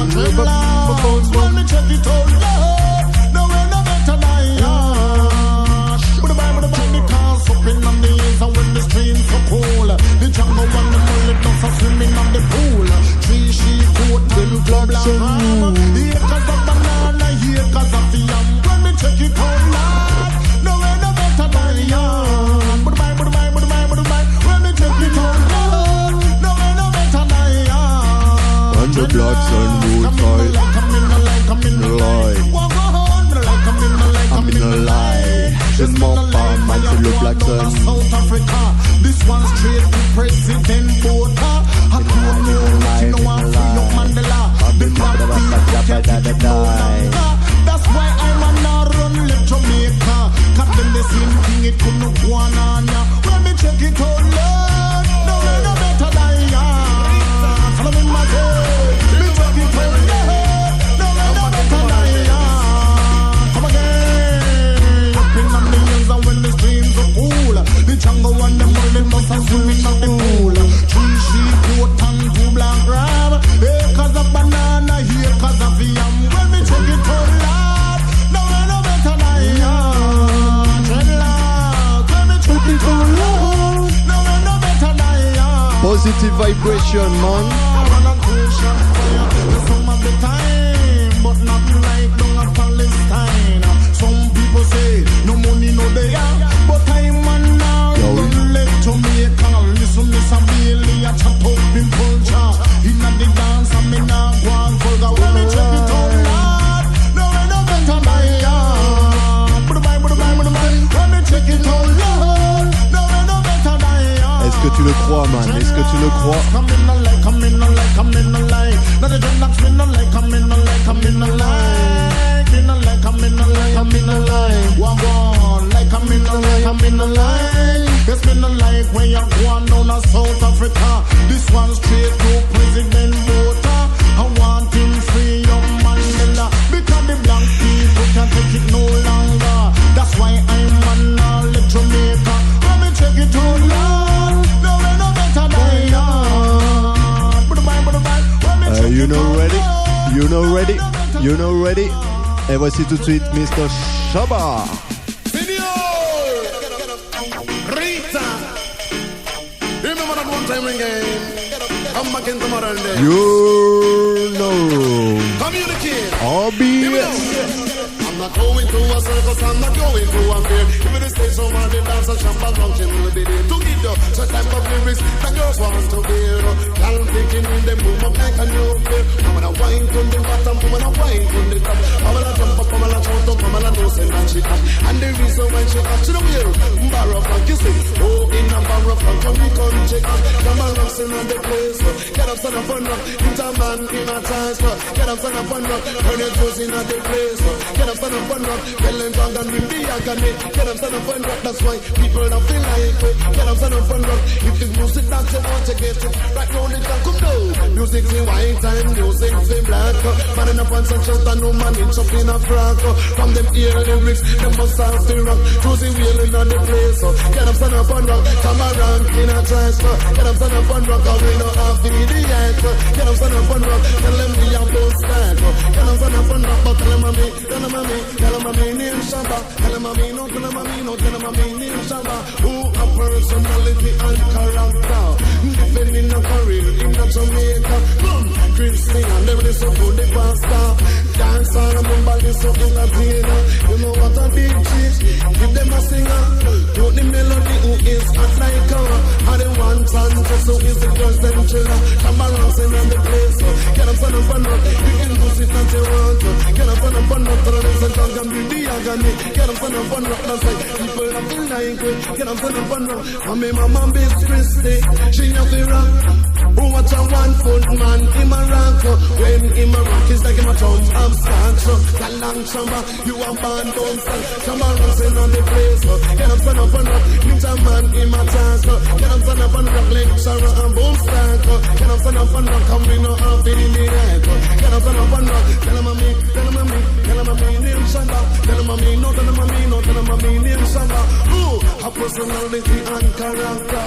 When me check it out loud, no way no better than yours. With the Bible, the cars up in on the hills and when the streams so cold. The jungle and the mullet dogs are swimming on the pool. Three sheep, goat, them black ram. The acres of banana, the acres of yam. When me check it out loud, no way no better than yours. But the Bible, when me check it out loud, no way no better than yours. And the black sun would fight. I'm in a lie. Je ne mens pas, man, c'est le Black Sun. South Africa, this one straight to President Botha. I don't know, you know I'm free of Mandela. The black people can't take it no longer. That's why I'm a not run left Jamaica. Cause them the same thing, it couldn't go on ya. When me check it out, Lord, no way no better than ya. Follow me, my girl. Me check it out, Lord, no way no better than ya. Come again, up in the millions and when the streams are cool. The jungle and the mullet must have swimming at the pool. Three sheep, goat and two black ram. Acres of banana, acres of yam. When me check it out, Lord, no way no better than ya. Dreadlock, when me check it out, Lord, no way no better than ya. Positive vibration, man. Some of the time, but not like down at Palestine. Some people say no money, no they are, but I'm on now. Don't let Jamaica listen, Miss Bailey, a chop up in culture. Inna the dance, I'm in a one vulgar. When me check it out, Lord, no way no better than ya. But the Bible, when me check it out, Lord, no way no better than ya. Est-ce que tu le crois, man? Est-ce que tu le crois? Come in the light, come in the light, come in the light. Now the dreadlocks me no like, come in the light, come in the light. feeling like I'm in a line, I'm in a line. One, like I'm in a line, I'm in a line. It's been a life where you're going down to South Africa. This one straight to President Botha. I want him free, young Mandela. Because the black people can't take it no longer. That's why I'm an all Jamaica. Let me check it out, Lord. No way no better than you. You know ready? You know ready? You know ready? Et voici tout de suite Mr. Shabba. Rita, remember that one time again? Come back into modern day. You know. Communicate. RBS. I'm not going to a circus, I'm not going to a fair. Give me the stage, so man, they dance and jump around, you will be there to give you such type of lyrics that girls want to hear. Girl thinking in them boom up like a nuclear. I'm gonna wine from the bottom, I'm gonna wine from the top. I'm gonna jump up, I'm gonna jump up, I'm gonna know say that she up. And the reason why she up, she don't wear barrow funk, you see. Oh, in a barrow funk, come we come check out. Come on, rocks in the place. Get up, stand up and rock. It's a man in a chance. Get up, stand up and rock. Turn your toes in the place. Get up, stand up and rock. Well and drunk and with the agony. Get up, stand up and rock. That's why people don't feel like it. Get up, stand up and rock. If it's music that you want to get it, right now it can come down. Music's in white and music's in black. Man in a pants and shirt and no man in up in a frock. From them ear lyrics, them must have to rock. Choosing wheeling on the place. Get up, stand up and rock. Come around in a transfer. Get up, stand up and rock. We don't have the idiot. Get up, stand up and rock. Tell them we are both stand. Get up, stand up and rock. But tell them I'm me, tell them I'm me. Tell them I'm me name Shabba. Tell them I'm me, no, tell them I'm me, no, tell them I'm me name Shabba. Who a personality and character. Defending a career in the Jamaica. Christian and them they so good, the pastor. Dance on a bumble, they so entertainer. You know what a big cheat. Give them a singer. Put the melody who is hot like her. And the one time just so is the girls them chiller. Come around, sing on the place. Get up, stand up and rock. You can do it as you want. Get up, stand up and rock. Throw them some junk and be the agony. Get up, stand up and rock. That's like people that feel like it. Get up, stand up and rock. And me mama Miss Christy, she have the rock. Who watch a 1 foot man in a rock. When in a rock, it's like him a jump and stand. So, Kalang Shamba, you a band don't stand. Come around, sing on the place. Get up, stand up and rock. Ninja man in my chance. Get up, stand up and rock. Lecturer and boom stand. Get up, stand up and rock. Come we no have it in the head. Get up, stand up and rock. Tell them I'm me, tell them I'm me. Tell them I'm me, name Shamba. Tell them I'm me, no, tell them I'm me, no, tell them I'm me, name Shamba. Ooh, a personality and character.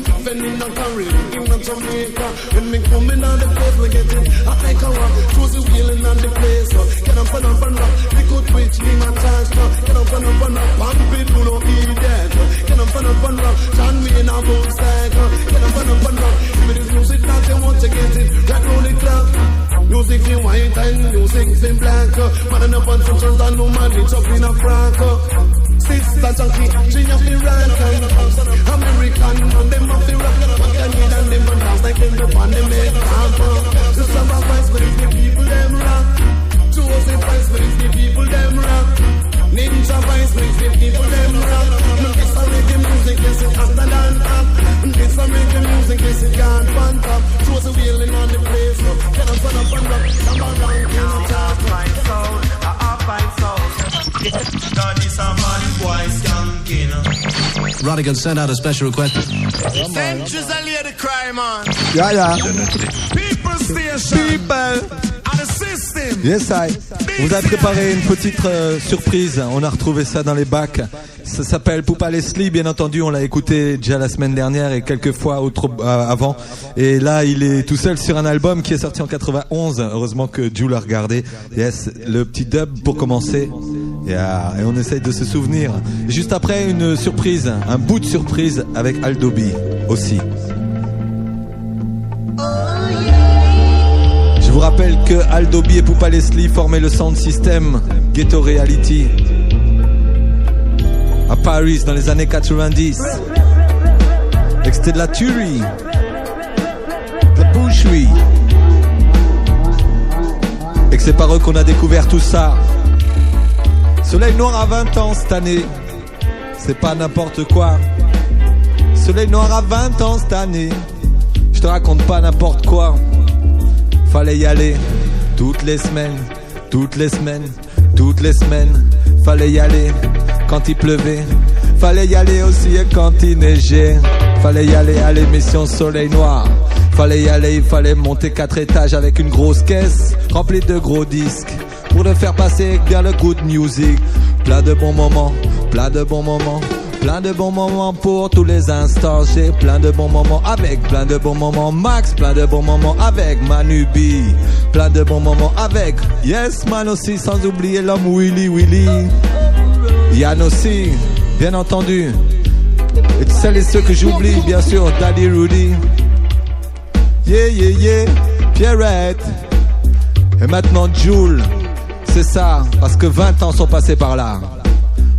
Defending a career in the Jamaica. When me come in on the place, we get it. I take a walk, choose the wheeling on the place. Get up and up and up. We could twitch, me my chance. Get up and up and up. Pump it, do not be dead. Get up and up and up. John me in a boom stack. Get up and up and up. Give me this music that they want to get it. Right round the clock. Music in white and music in black. Man in a bunch of children, no man, it's up in a frock. Sister junkie, she have the right kind. American, and them have the rock. What can you and them and dance like them up on the make up. The summer vibes, but it's the people them rock. Joseph vibes, but it's the people them rock. Ninja vibes, but it's the people them rock. This a reggae music, yes it after than up. This a reggae music, yes it can't pan top. Joseph wheeling on the place, get up and up and rock. Come around, get up, top. Fine soul, fine soul. God is a man, boy, skanking. Radigan sent out a special request. Centuries a lady cry, man. Yeah. People station. People. And the system. Yes, I. On vous a préparé une petite surprise. On a retrouvé ça dans les bacs. Ça s'appelle Poupa Leslie, bien entendu. On l'a écouté déjà la semaine dernière et quelques fois avant. Et là, il est tout seul sur un album qui est sorti en 91. Heureusement que Jules l'a regardé. Yes, le petit dub pour commencer. Yeah. Et on essaye de se souvenir. Et juste après, une surprise, un bout de surprise avec Aldo B aussi. Je vous rappelle que Aldo B et Poupa Leslie formaient le sound system Ghetto Reality à Paris dans les années 90. Et que c'était de la tuerie, de la boucherie. Et que c'est par eux qu'on a découvert tout ça. Soleil Noir a 20 ans cette année. C'est pas n'importe quoi. Soleil Noir a 20 ans cette année. Je te raconte pas n'importe quoi. Fallait y aller toutes les semaines, Toutes les semaines, fallait y aller quand il pleuvait. Fallait y aller aussi quand il neigeait. Fallait y aller à l'émission Soleil Noir. Fallait y aller, il fallait monter 4 étages avec une grosse caisse remplie de gros disques pour le faire passer bien le good music. Plein de bons moments, plein de bons moments. Plein de bons moments pour tous les instants. J'ai plein de bons moments avec plein de bons moments Max, plein de bons moments avec Manubi, plein de bons moments avec Yes Man aussi, sans oublier l'homme Willy Willy, Yann aussi, bien entendu. Et celles et ceux que j'oublie, bien sûr, Daddy Rudy, yeah yeah yeah, Pierrette. Et maintenant Jules, c'est ça, parce que 20 ans sont passés par là.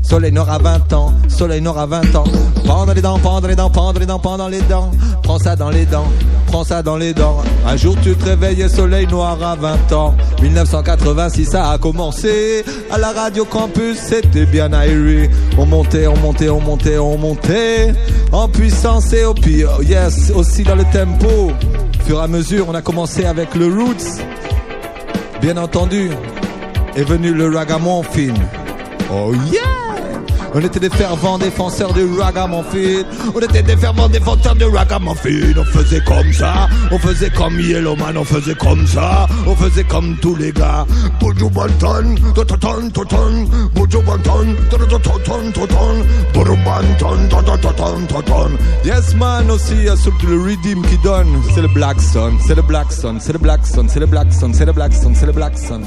Soleil Noir à 20 ans, Soleil Noir à 20 ans. Pendant les dents, pendant les dents, pendant les dents, pendant les dents. Prends ça dans les dents, prends ça dans les dents. Un jour tu te réveilles, Soleil Noir à 20 ans. 1986 ça a commencé. À la Radio Campus c'était bien aéré. On montait, on montait, on montait, on montait. En puissance et au pire, yes, aussi dans le tempo. Au fur et à mesure on a commencé avec le Roots. Bien entendu, est venu le Ragamuffin. Oh yeah! On était des fervents défenseurs du ragamuffin. On était des fervents défenseurs du ragamuffin. On faisait comme ça, on faisait comme Yellowman, on faisait comme ça, on faisait comme tous les gars. Bojo Banton, toton, toton, Bojo Banton, toton, toton, Bojo Banton, toton, toton. Yes man aussi, sur le redeem qui donne. C'est le Black Sun, c'est le Black Sun, c'est le Black Sun, c'est le Black Sun, c'est le Black Sun, c'est le Black Sun.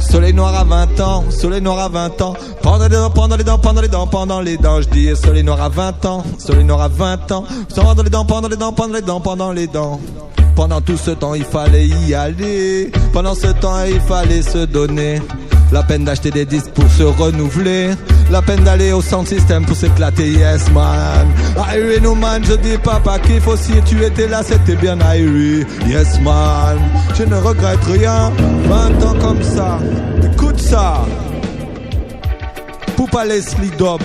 Soleil Noir à 20 ans, Soleil Noir à 20 ans. Pendant les dents, pendant les dents, pendant les dents, pendant les dents. Je dis Soleil Noir à 20 ans, Soleil Noir à 20 ans. Pendant les dents, pendant les dents, pendant les dents, pendant les dents. Pendant tout ce temps il fallait y aller. Pendant ce temps il fallait se donner. La peine d'acheter des disques pour se renouveler. La peine d'aller au sound system pour s'éclater, yes man. Irie no man, je dis papa kiff aussi. Tu étais là, c'était bien Irie, yes man. Je ne regrette rien, 20 ans comme ça. Écoute ça, Poupa Leslie Dobb.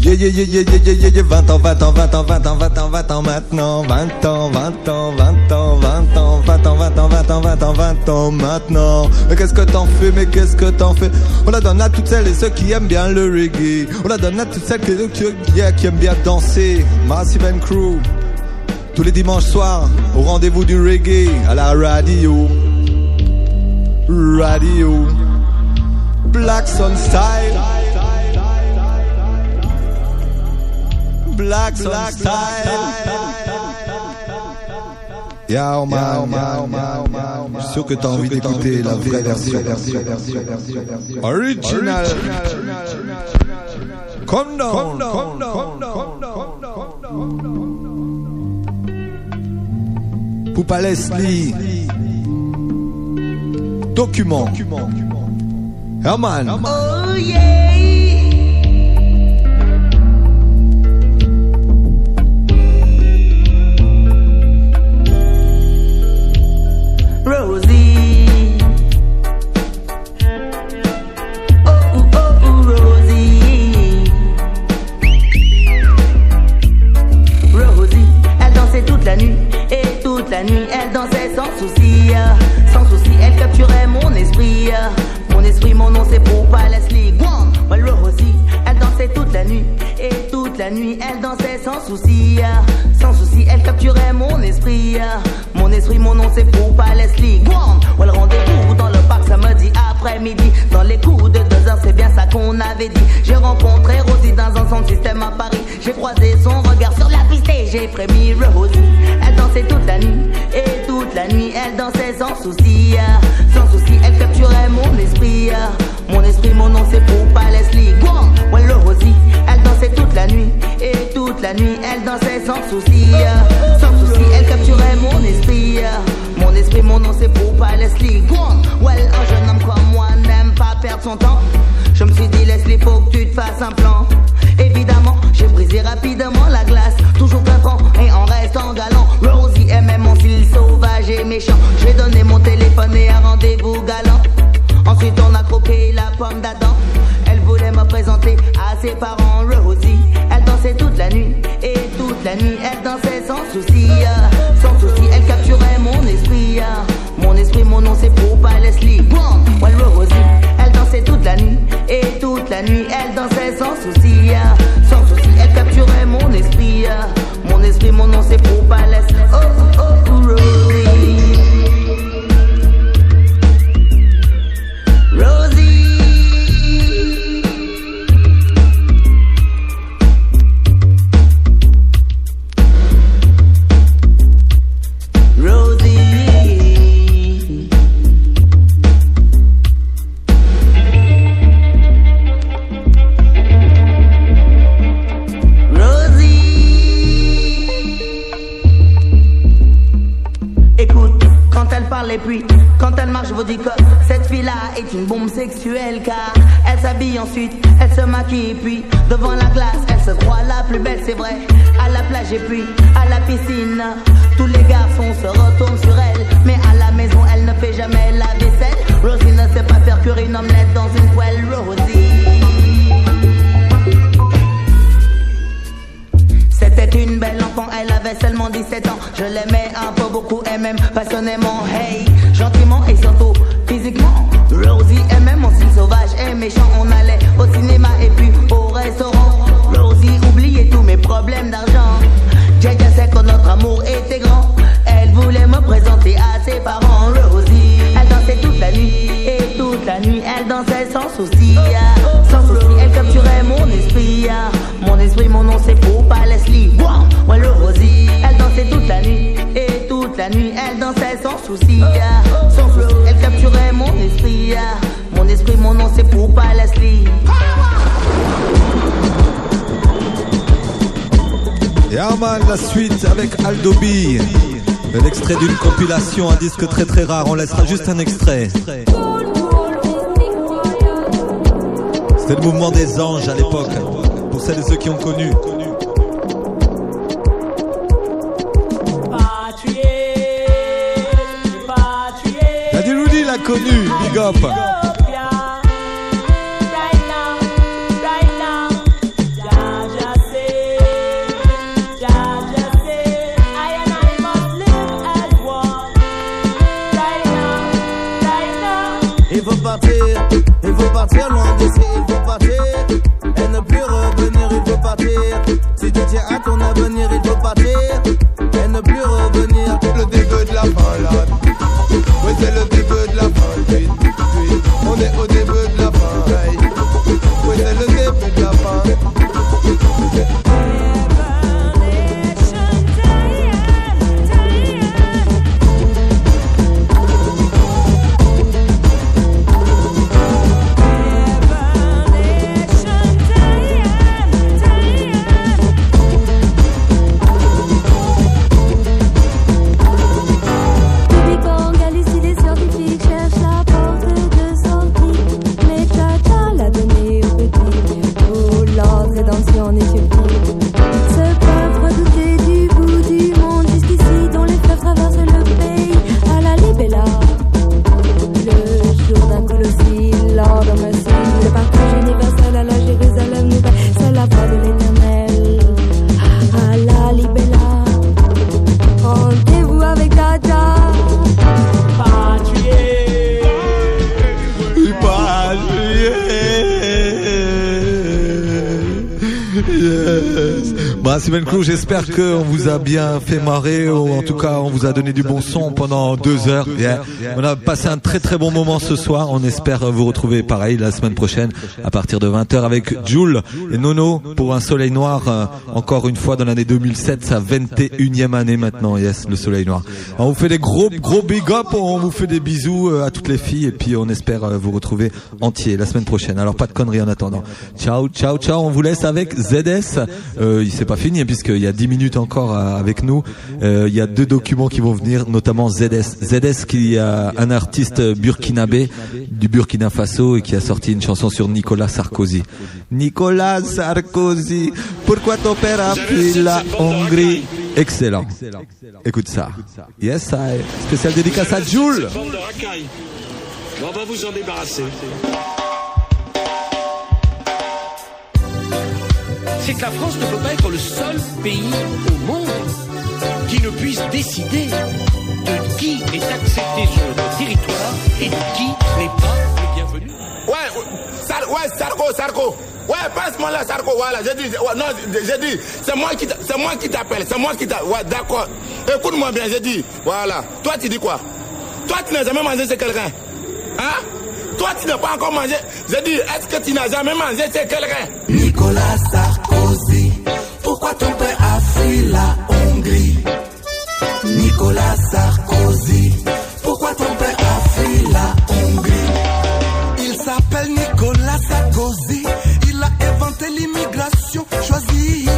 Yeah, 20 ans, 20 ans, 20 ans, 20 ans, 20 ans, 20 ans maintenant, 20 ans, 20 ans, 20 ans, 20 ans, 20 ans, 20 ans, 20 ans, 20 ans, 20 ans maintenant. Mais qu'est-ce que t'en fais, mais qu'est-ce que t'en fais? On la donne à toutes celles et ceux qui aiment bien le reggae. On la donne à toutes celles qui aiment bien danser. Massive and Crew, tous les dimanches soirs, au rendez-vous du reggae, à la radio. Radio Black Sun Style. Black Sun Style. Yo man, je suis sûr que t'as envie d'écouter la vraie version. Original. Come down. Poupa Leslie. Document. Herman. Oh yeah. Rosie, oh Rosie, Rosie, elle dansait toute la nuit et toute la nuit elle dansait sans souci, elle capturait mon esprit, mon nom c'est Poupa Leslie. Well, Rosie, elle dansait toute la nuit et toute la nuit elle dansait sans souci, elle capturait mon esprit, mon nom c'est Poupa Leslie. Well, rendez-vous dans le parc samedi après-midi. Dans les coups de 2 heures, c'est bien ça qu'on avait dit. J'ai rencontré Rosie dans un centre système à Paris. J'ai croisé son regard sur la piste et j'ai frémi. Rosie, elle dansait toute la nuit et toute la nuit elle dansait sans souci, elle capturait mon esprit, mon nom c'est Poupa Leslie. Well, Rosie, elle dansait toute la nuit et toute la nuit elle dansait sans souci, elle capturait mon esprit, mon nom c'est Poupa Leslie. Well, un jeune homme comme moi n'aime pas perdre son temps. Je me suis dit Leslie, faut que tu te fasses un plan. Évidemment, j'ai brisé rapidement la glace, toujours très franc et en restant galant. Rosie aimait mon style sauvage et méchant. J'ai donné mon téléphone et un rendez-vous galant. Ensuite on a croqué la pomme d'Adam. Elle voulait me présenter à ses parents, Rosie. Elle dansait toute la nuit, et toute la nuit elle dansait sans souci. Sans souci, elle capturait mon esprit. Mon esprit, mon nom c'est Poupa Leslie. Well, Rosie, elle dansait toute la nuit, et toute la nuit elle dansait sans souci. Sans souci, elle capturait mon esprit. Mon esprit, mon nom c'est Poupa Leslie. Oh, oh, oh, Rosie. Rosie. Et puis, quand elle marche, je vous dis que cette fille-là est une bombe sexuelle. Car elle s'habille ensuite, elle se maquille. Et puis, devant la glace, elle se croit la plus belle, c'est vrai. À la plage et puis, à la piscine, tous les garçons se retournent sur elle. Mais à la maison, elle ne fait jamais la vaisselle. Rosie ne sait pas faire cuire une omelette dans une poêle. Rosie. C'était une belle enfant, elle avait seulement 17 ans. Je l'aimais un peu beaucoup et même passionnément. Hey, gentiment et surtout physiquement. Rosie aimait mon style sauvage et méchant. On allait au cinéma et puis au restaurant. Rosie oubliait tous mes problèmes d'argent. Jaja sait que notre amour était grand. Elle voulait me présenter à ses parents. Rosie, elle dansait toute la nuit et toute la nuit elle dansait sans souci. Sans souci, elle capturait mon esprit. Mon esprit, mon nom c'est Poupa Leslie. Ouais, Rosie, elle dansait toute la nuit et toute la nuit elle dansait sans souci. Sans souci, elle capturait mon esprit. Mon esprit, mon nom c'est Poupa Leslie. Yeah man, la suite avec Aldo B. L'extrait d'une compilation, un disque très très rare. On laissera juste un extrait. C'était le mouvement des anges à l'époque, pour celles et ceux qui ont connu. Daddy Rudy l'a connu, big up. Il faut partir loin d'ici, il faut partir et ne plus revenir, il faut partir. Si tu tiens à ton avenir, il faut partir et ne plus revenir. Le début de la fin là, oui c'est le début de la fin, on est au début de la fin, hey. Oui c'est le début de la fin. Semaine Crew, j'espère qu'on vous a bien fait marrer, ou en tout cas on vous a donné du bon son pendant 2 heures. Yeah. On a passé un très très bon moment ce soir. On espère vous retrouver pareil la semaine prochaine à partir de 20h avec Jules et Nono pour un Soleil Noir, encore une fois dans l'année 2007, sa 21e année maintenant. Yes, le Soleil Noir. On vous fait des gros big up, on vous fait des bisous à toutes les filles et puis on espère vous retrouver entier la semaine prochaine. Alors pas de conneries en attendant. Ciao, ciao, ciao. On vous laisse avec ZS. Il s'est pas fini puisqu'il y a 10 minutes encore avec nous. Il y a 2 documents qui vont venir, notamment ZS. ZS qui est un artiste burkinabé du Burkina Faso et qui a sorti une chanson sur Nicolas Sarkozy. Nicolas Sarkozy, pourquoi ton père a fui la Hongrie? Excellent. Écoute ça. Yes, I. Spécial dédicace à Jules. On va vous en débarrasser. C'est que la France ne peut pas être le seul pays au monde qui ne puisse décider de qui est accepté sur notre territoire et de qui n'est pas le bienvenu. Sarko. Ouais, passe-moi là, Sarko, voilà. J'ai dit, c'est moi qui t'appelle, ouais, d'accord. Écoute-moi bien, j'ai dit, voilà. Toi, tu dis quoi? Toi, tu n'as jamais mangé chez quelqu'un? Hein? Toi, tu n'as pas encore mangé. J'ai dit, est-ce que tu n'as jamais mangé chez quelqu'un? Nicolas Sarkozy, pourquoi ton père a fui la Hongrie? Nicolas Sarkozy, pourquoi ton père a fui la Hongrie? Il s'appelle Nicolas Sarkozy, il a inventé l'immigration choisie.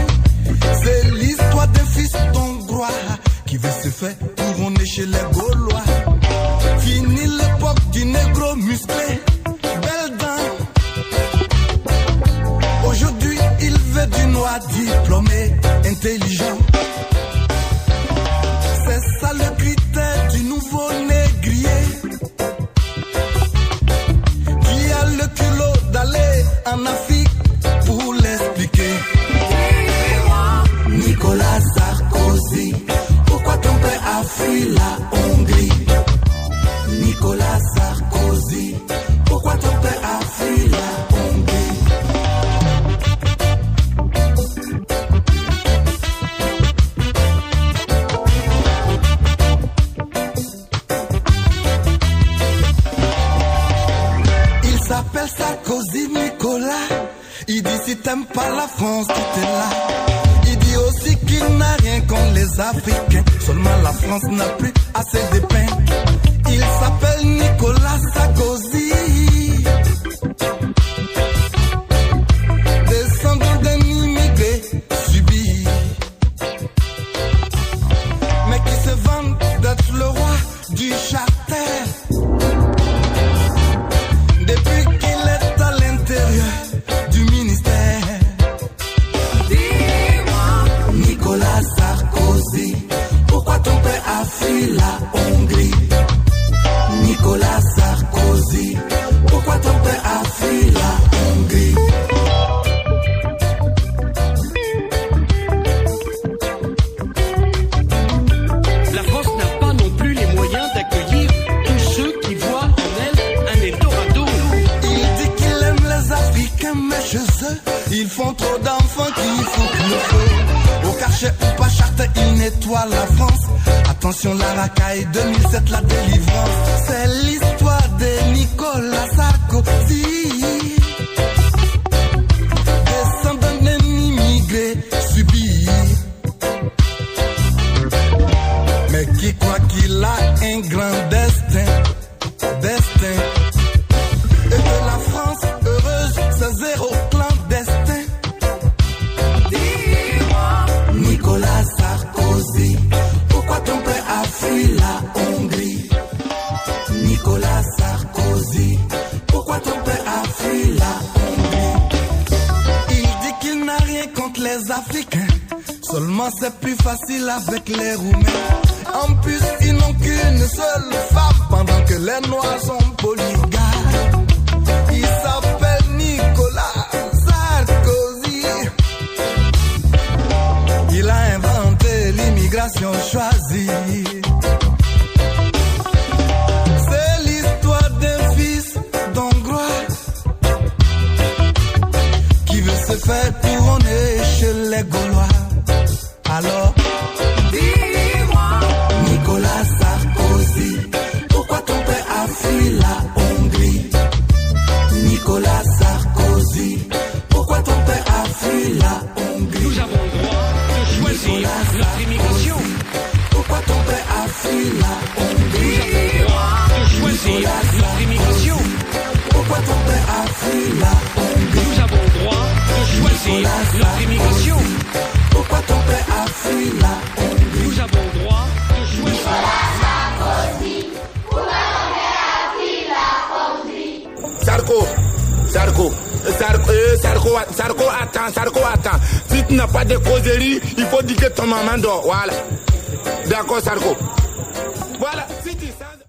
C'est l'histoire d'un fils hongrois qui veut se faire couronner chez les Gaulois. Fini l'époque du négro musclé, belle dame. Aujourd'hui, il veut du noir diplômé, intelligent. C'est ça le critère du nouveau négrier qui a le culot d'aller en Afrique pour l'expliquer. Nicolas Sarkozy, pourquoi ton père a fui la Hongrie? Nicolas Sarkozy, pourquoi ton père a fui la Hongrie? Il s'appelle Sarkozy Nicolas. Il dit si t'aimes pas la France, tu t'es là. Il dit aussi qu'il n'a rien contre les Africains. Seulement la France n'a plus assez de pain. Il s'appelle Nicolas Sarkozy, descendant d'un immigré subi, mais qui se vante d'être le roi du charter. Depuis qu'il est à l'intérieur du ministère. Nicolas Sarkozy, pourquoi ton père a fui la Hongrie? Nicolas Sarkozy, pourquoi ton père a fui la Hongrie? La France n'a pas non plus les moyens d'accueillir tous ceux qui voient en elle un Eldorado. Il dit qu'il aime les Africains, mais chez eux, ils font trop d'enfants qui foutent le feu. Au Karcher ou pas Charter, ils nettoient la France. Attention la racaille, 2007 la délivrance. C'est l'histoire de Nicolas Sarkozy, descendant d'un immigré subi, mais qui croit qu'il a un grand destin. Et que la France heureuse, c'est zéro clandestin. Nicolas Sarkozy, pourquoi ton père a fui la Hongrie? Nicolas Sarkozy, pourquoi ton père a fui la Hongrie? Il dit qu'il n'a rien contre les Africains, seulement c'est plus facile avec les Roumains. En plus, ils n'ont qu'une seule femme pendant que les Noirs sont polygames. Il s'appelle Nicolas Sarkozy. Il a inventé l'immigration choisie. C'est l'histoire d'un fils d'Hongrois qui veut se faire couronner chez les Gaulois. Alors, Nicolas Sarkozy, pourquoi ton père a fui la Hongrie? Nicolas Sarkozy, pourquoi ton père a fui la Hongrie? Nous avons le droit de choisir notre immigration. Pourquoi ton père a fui la Hongrie? Nous avons le droit de choisir notre immigration. Pourquoi ton père a fui la Hongrie? Nous avons le droit de choisir notre immigration. Pourquoi ton père a fui la Hongrie? Nous avons le droit de choisir. Sarko, attends. Si tu n'as pas de causerie, il faut dire que ton maman dort. Voilà. D'accord, Sarko.